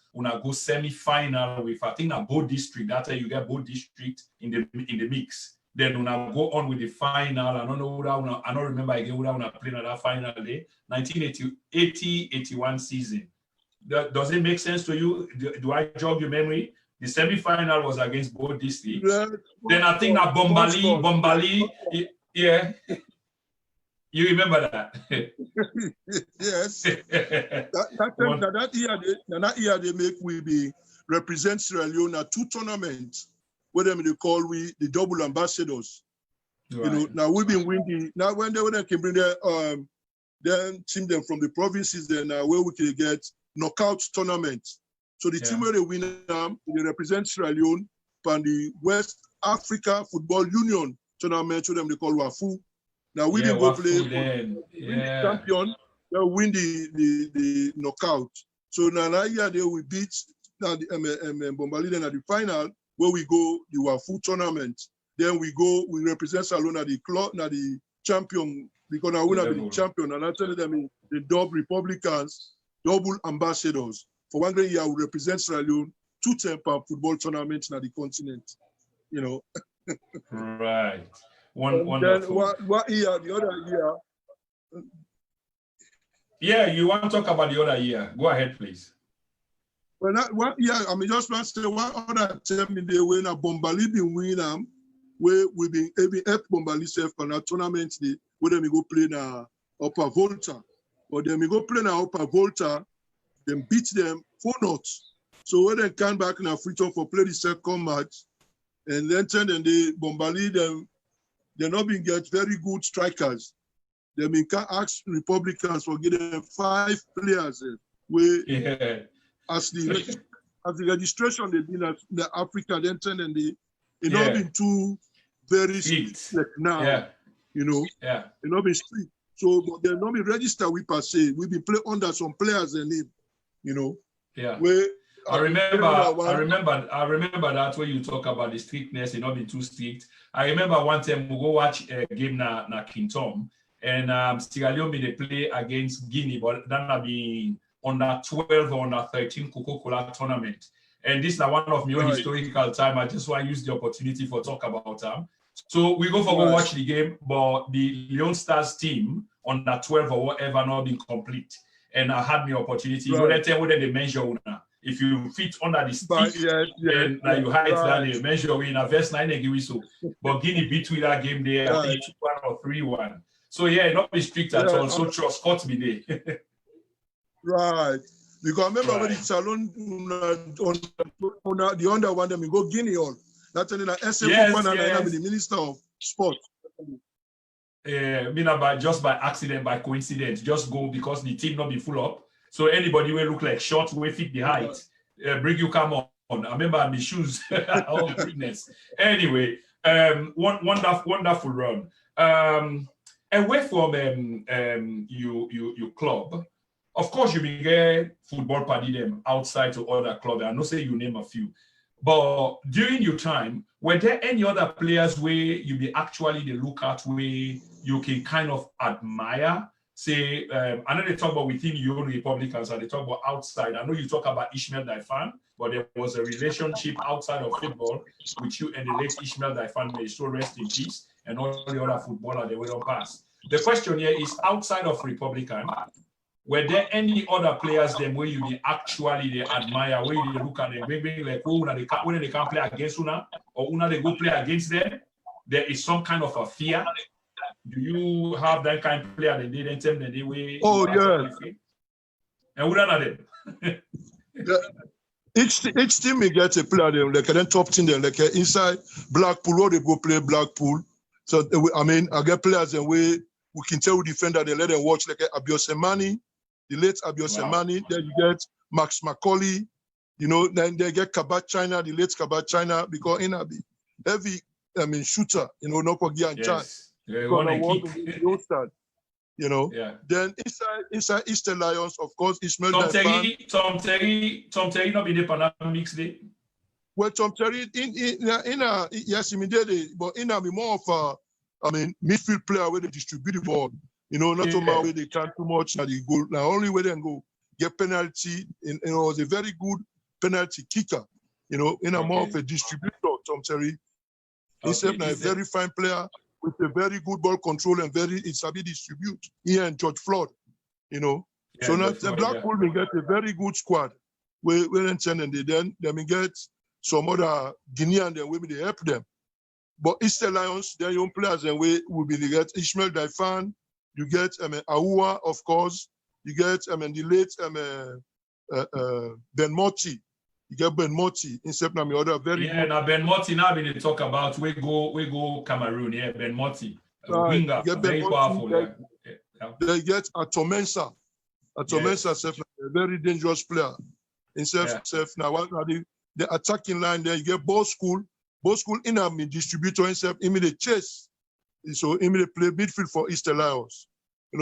go semi-final with, I think, a Bow District. That's how you get Bow District in the mix. Then una go on with the final. I don't know, I don't remember again what una played at that final day. 1980-81 season. Does it make sense to you? Do I jog your memory? The semi-final was against Bow District. Then I think that Bombali, You remember that? Yes. that year they make we be represent Sierra Leone at 2 tournaments, where they call we the double ambassadors. Right. You know, now we've been winning. Now when they can bring their then team them from the provinces, then where we can get knockout tournaments. So the team where they win them, they represent Sierra Leone and the West Africa Football Union tournament, where them they call WAFU. Now we didn't go play win the champion, they win the knockout. So now that year they will beat Bombali then at the final, where we go the WAFU tournament. Then we represent Salone at the club, at the champion, because now we have the champion. And I tell them the double Republicans, double ambassadors. For 1 year, we represent Sierra Leone 2 Temper football tournaments in the continent. You know. Right. Wonderful. Then what year? The other year. Yeah, you want to talk about the other year? Go ahead, please. Well, what year? I mean, just want to say what other time in the way now Bombali been winning. Where we been help Bombali self on a tournament day, where them go play na Upper Volta, or them go play na Upper Volta, then beat them 4-0. So when they come back in a free turn for play the second match, and then they Bombali them, they not been get very good strikers. They been can ask Republicans for getting 5 players where as the registration they did at the Africa, then it not been too very strict like now, you know. It not been strict. So but they not been registered with per se. We been play under some players and you know. Yeah. Where I remember that when you talk about the strictness, it not been too strict. I remember one time we go watch a game na King Tom, and Sierra Leone they play against Guinea, but that have been under 12 or under 13 Coca-Cola tournament. And this is one of my historical time. I just want to use the opportunity for talk about them. So we go watch the game, but the Leone Stars team on that 12 or whatever not been complete. And I had my opportunity. You know, tell whether they measure now. If you fit under the stick, then you hide that they measure in a verse 9 and so. But Guinea beat with that game there, I think 2-1 or 3-1. So not be strict at all. So trust caught me there. Right. Because remember when the Salon on the under one, then we go Guinea all. That's in the SF the Minister of Sport. Just by accident, by coincidence, just go because the team not be full up. So anybody will look like short, will fit the height. Bring you come on. I remember my shoes. Oh goodness. Anyway, wonderful run. Away from your club. Of course, you will get football party them outside to other clubs. I know say you name a few. But during your time, were there any other players where you be actually the look at where you can kind of admire? Say, I know they talk about within your own Republicans and they talk about outside. I know you talk about Ishmael Daifan, but there was a relationship outside of football with you and the late Ishmael Daifan. May so rest in peace, and all the other footballers they will pass. The question here is outside of Republican. Were there any other players them where you actually admire, where you look at them, maybe like when they can't play against una or una they go play against them? There is some kind of a fear. Do you have that kind of player that they didn't tell them the way? Oh yeah. And what are them? Each team may get a player them like then top team them like inside Blackpool where they go play Blackpool. So I mean I get players and we can tell defender they let them watch like Abiosemani. The late Abiosemani, then you get Max Macaulay, you know, then they get Kabat China, the late Kabat China, because in a heavy, shooter, you know, no Pogia and chance. Yeah, you know. Yeah. Then inside Eastern Lions, of course, Ishmael Tom Terry not be the Panamix day. Well, Tom Terry yes, immediately, but in a be more of a midfield player where they distribute the ball. You know, not only where they can't too much, now the goal. Now only where they can go get penalty. And it was a very good penalty kicker. You know, in a more of a distributor, Tom Terry. He's a very fine player with a very good ball control and it's a bit distribute. He and George Floyd, you know. Yeah, so now the Blackpool will get a very good squad. We and they may get some other Guinean then maybe they help them. But Eastern Lions, their young players and we will be get Ishmael Daifan. You get Aoua, of course. You get the late Ben Moti. You get Ben Moti in September. Other very good. Now Ben Moti now when they talk about we go Cameroon. Yeah, Ben Moti, winger, very powerful. They get Atomensa. Atomensa, a very dangerous player. In now the attacking line there, you get Ball School in a distributor himself, immediate chase. So immediately play midfield for East Lions.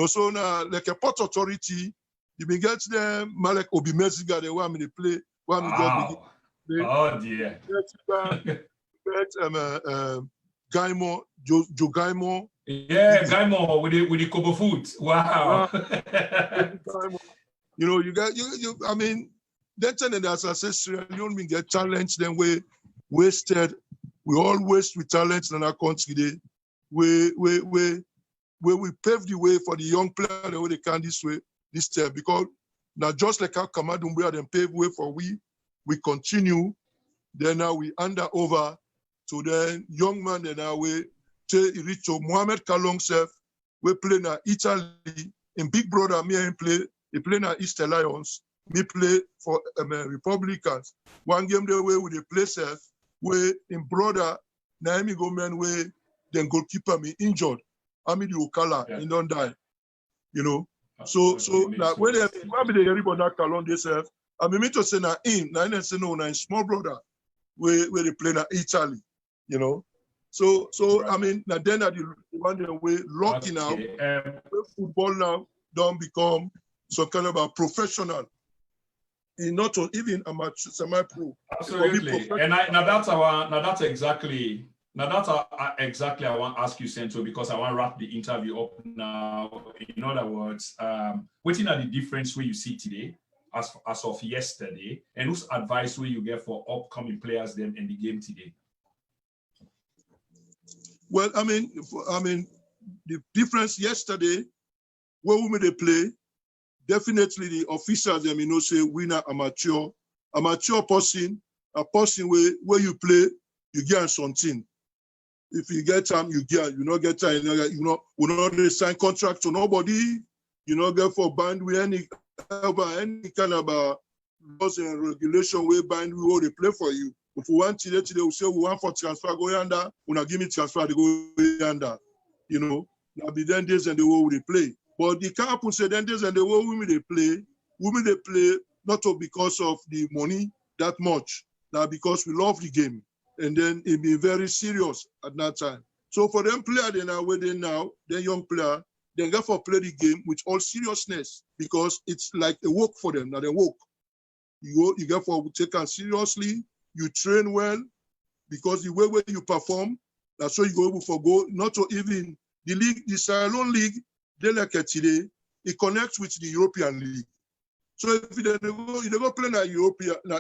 So now like a port authority, you may get them Malek Obimeziga, the one they play. Wow. Oh dear. Gaimo, Joe Gaimo. Yeah, Gaimo with the Kobo foot. Wow. You got I mean, that's an as I said, Sierra Leone we get talents, then we wasted. We all waste with talents in our country today. We pave the way for the young player the way they can this term, because now just like how Kamadum we are then pave way for we continue, then now we under over to the young man, then now we reach to Mohamed Kalong self, we play now Italy in Big Brother, me and he play now East Lions, me play for Republicans. One game the way with the play self, we in brother, Naomi go man way, then goalkeeper me injured. Amidi Okala, he don't die. So now when they maybe they everybody not Kalon themselves, I mean to say na him, na him say no, na small brother where they play na Italy, So I mean now then the one way locking out football now don't become some kind of a professional. Not even amateur, semi-pro. Absolutely. And that's exactly I want to ask you, Sentu, because I want to wrap the interview up now. In other words, what are the difference where you see today as of yesterday, and whose advice will you get for upcoming players them in the game today? Well, I mean, the difference yesterday, where we made a play, definitely the officials them, say winner amateur person, a person where you play, you get something. If you get time, you get. You not get time, you not sign contract to nobody. You not get for bind with any kind of laws and regulation where bind we all they play for you. If we want today we say we want for transfer, go yonder. We not give me transfer, they go yonder. Now be then days and the way they play. But the can't happen say then days and the way women they play not because of the money that much. Now because we love the game. And then it be very serious at that time. So for them player, they now where they now, the young player, they therefore play the game with all seriousness because it's like a work for them, not a work. You therefore take it seriously, you train well, because the way where you perform, that's why you go able for go, not to even the league, the Sierra Leone League, they like it today, it connects with the European League. So if you go play in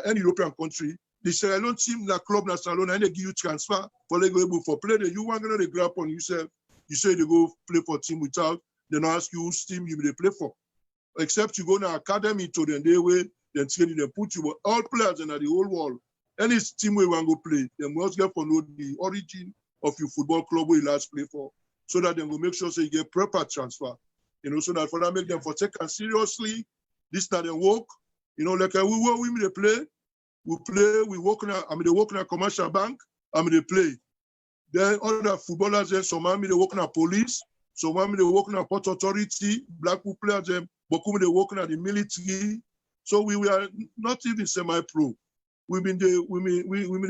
any European country, the Sierra Leone team, the club, na Sierra Leone, and they give you transfer for they go able for play. You want to grab on yourself. You say they go play for team without. They don't ask you whose team you may play for. Except you go to academy to them, they way, then training, they put you. All players in the whole world, any team where you want to go play, they must get for know the origin of your football club where you last play for, so that they will make sure you get proper transfer. So that for that make them for take and seriously. This not a work. Like we play. We work they work in a commercial bank, they play. Then other footballers, then some they work in a police, some they work in a port authority, black people players, but they work in the military. So we are not even semi-pro. We mean they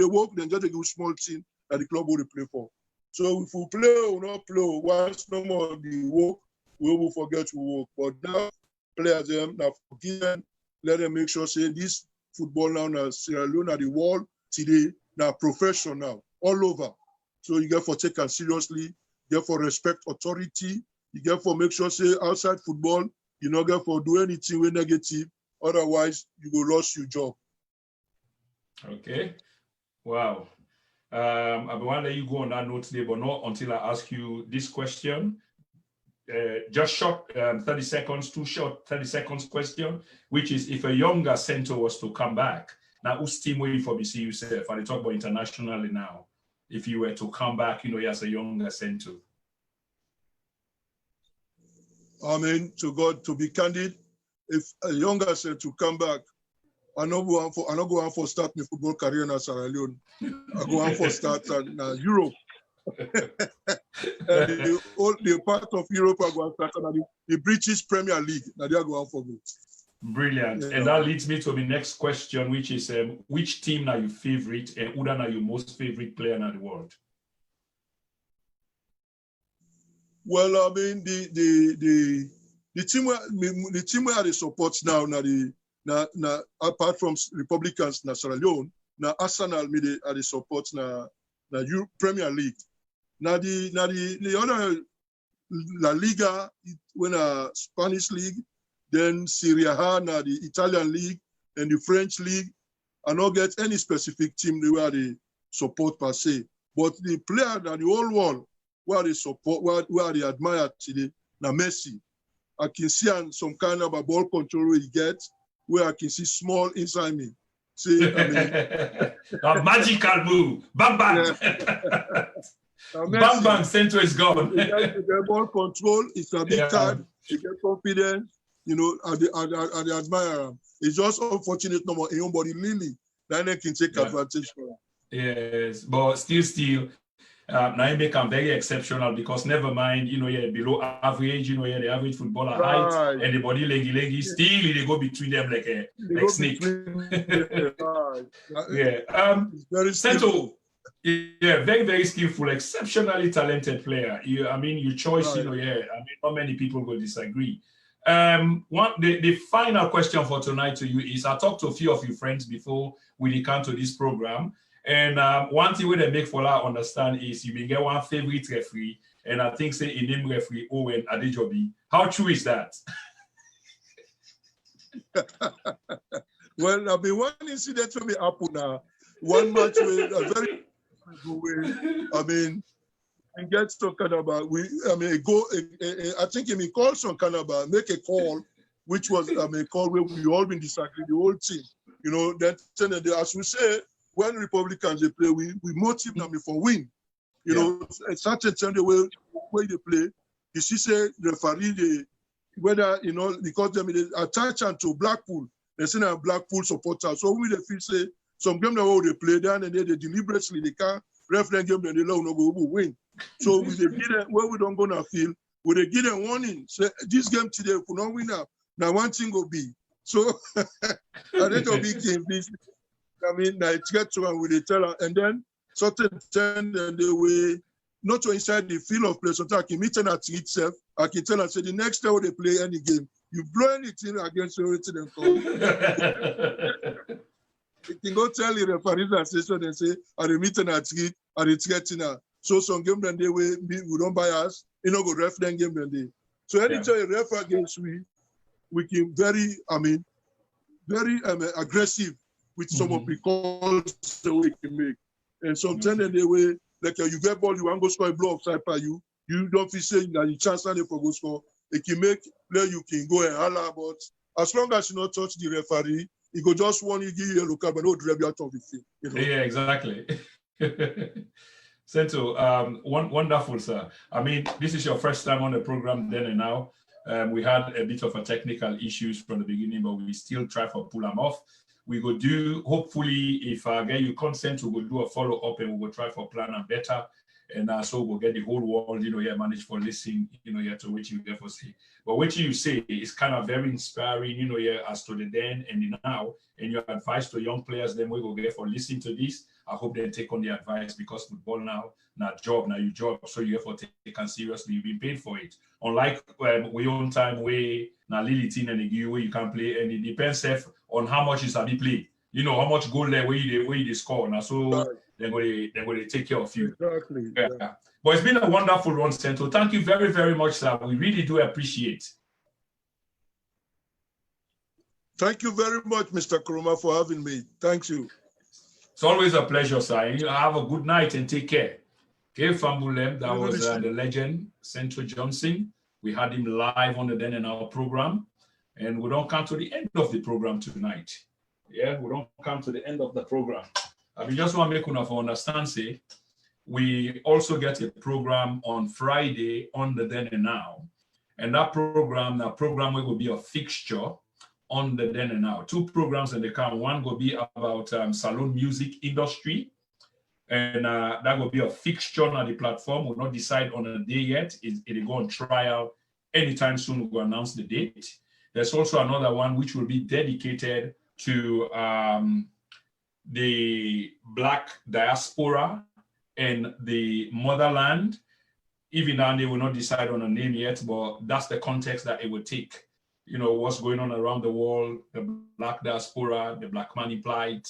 work, then just a good small team that the club will play for. So if we play or not play, once no more the work, we will forget to work. But now players now forgiven, let them make sure say this football now Sierra Leone at the world today now professional all over. So you get for take it seriously, you get for respect authority, you get for make sure say outside football, you not get for do anything with negative, otherwise you go lose your job. Okay. Wow. I want to let you go on that note today, but not until I ask you this question. Just short 30 seconds, too short 30 seconds question, which is if a younger Sentu was to come back, now whose team will you for BC yourself? And I talk about internationally now. If you were to come back, as a younger Sentu. I mean, to God, to be candid, if a younger said to come back, I not go on for start my football career in Sierra Leone. I go on for start in Europe. And the part of Europe I go on start in the British Premier League. Now they are going for me. Brilliant. And that leads me to the next question, which is which team are your favorite and who are your most favorite player in the world? Well, I mean the team where they support now apart from Republicans in Sierra Leone, now Arsenal they support na Premier League. Now the other La Liga when a Spanish league, then Serie A na the Italian league and the French league. I don't get any specific team where they support per se, but the player that the whole world where they support, where they admire today, na Messi. I can see some kind of a ball control he gets, where I can see small inside me. See, I mean, a magical move, bang bang, yeah. Bang bang, Sentu is gone. He get ball control, it's a bit tired, he get confident, you know, I admire him. It's just unfortunate no more anybody really that they can take advantage of him. Yes, but still. Now you make them very exceptional because never mind, you know, you're below average, you know, you're the average footballer height, and the body leggy, still they go between them like snake. Yeah. Sentu, yeah, very, very skillful, exceptionally talented player. I mean, your choice, you know, I mean, not many people will disagree. The final question for tonight to you is I talked to a few of your friends before we come to this program. And one thing they make for us understand is you may get one favorite referee, and I think say in name referee Owen Adejobi. How true is that? Well, I mean, one incident for me happened now. One match with a very good way. I mean, and gets talking about I think he may call some kind of make a call, which was a call where we all been disagreeing, the whole team. You know, that as we say. When Republicans they play, we motive them for win. You know, a certain time the way they play, you see say referee whether you know because they attach them to Blackpool, they say a Blackpool supporter. So we they feel say some game that they play down and they deliberately they can't referee game then they no go win. So we they give them where we don't gonna feel, we they give them warning. Say this game today if we don't win now one thing will be. So I think a big game this. I mean, I get to and we tell her, and then certain turn and the way not to inside the field of play. Sometimes I can meet at itself. I can tell her, say the next time they play any game, you blow anything against everything and come. You can go tell the referees and station and say, are they meeting at it? Are they getting her? So some game then they we don't buy us, you know, go ref then game then they. So anytime you ref against we can very aggressive with some of the calls that we can make. And sometimes they way, like you get ball, you want to go score a blow upside by you don't feel saying that you chance for go score. It can make player you can go and holler, but as long as you not touch the referee, he go just want you give you a look up and not drive you out of the field. You know? Yeah, exactly. Sentu, wonderful, sir. I mean, this is your first time on the program then and now. We had a bit of a technical issues from the beginning, but we still try to pull them off. We go do, hopefully, if I get your consent, we will do a follow-up and we will try for plan and better. And so we'll get the whole world, you know, manage for listening, you know, to what you get for say. But what you say is kind of very inspiring, you know, as to the then and the now. And your advice to young players, then we will get for listening to this. I hope they take on the advice because football now, not job, now your job. So you have to take it seriously, you've been paid for it. Unlike we own time, we now Lily Teen and the where you can play, and it depends on how much is be played. You know, how much goal there where you score. Now, so they're going to take care of you. Exactly. Yeah. But it's been a wonderful run, Sentu. Thank you very, very much, sir. We really do appreciate. Thank you very much, Mr. Kuruma, for having me. Thank you. It's always a pleasure, sir. You have a good night and take care. Okay, Fambulem, that was the legend, Sentu Johnson. We had him live on the Then and Now program. And we don't come to the end of the program tonight. Yeah, we don't come to the end of the program. I mean, just want to make enough understand, say, we also get a program on Friday on the Then and Now. And that program will be a fixture on the then and now. 2 programs in the car. One will be about salon music industry. And that will be a fixture on the platform. We'll not decide on a day yet. It'll go on trial anytime soon. We'll announce the date. There's also another one which will be dedicated to the Black diaspora and the motherland. Even now, they will not decide on a name yet, but that's the context that it will take. You know, what's going on around the world, the Black diaspora, the Black man implied,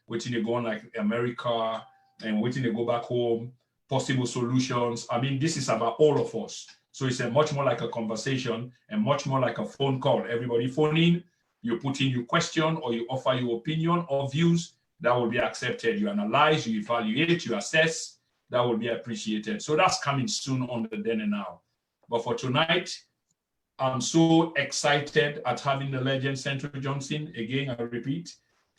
waiting to go on like America, and waiting to go back home, possible solutions. I mean, this is about all of us. So it's a much more like a conversation and much more like a phone call. Everybody phone in, you put in your question or you offer your opinion or views, that will be accepted. You analyze, you evaluate, you assess, that will be appreciated. So that's coming soon on the then and now. But for tonight, I'm so excited at having the legend Sentu Johnson. Again, I repeat,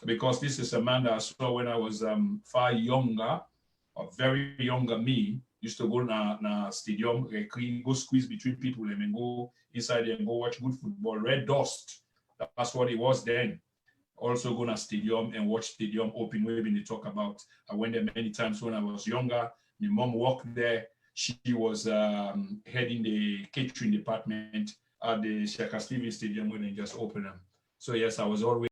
because this is a man that I saw when I was far younger, or very younger me, used to go na stadium, go squeeze between people and go inside and go watch good football. Red Dust, that's what it was then. Also go to stadium and watch stadium open wave they talk about. I went there many times when I was younger. My mom worked there. She was heading the catering department at the Shaka Stevens Stadium when they just opened them. So yes, I was always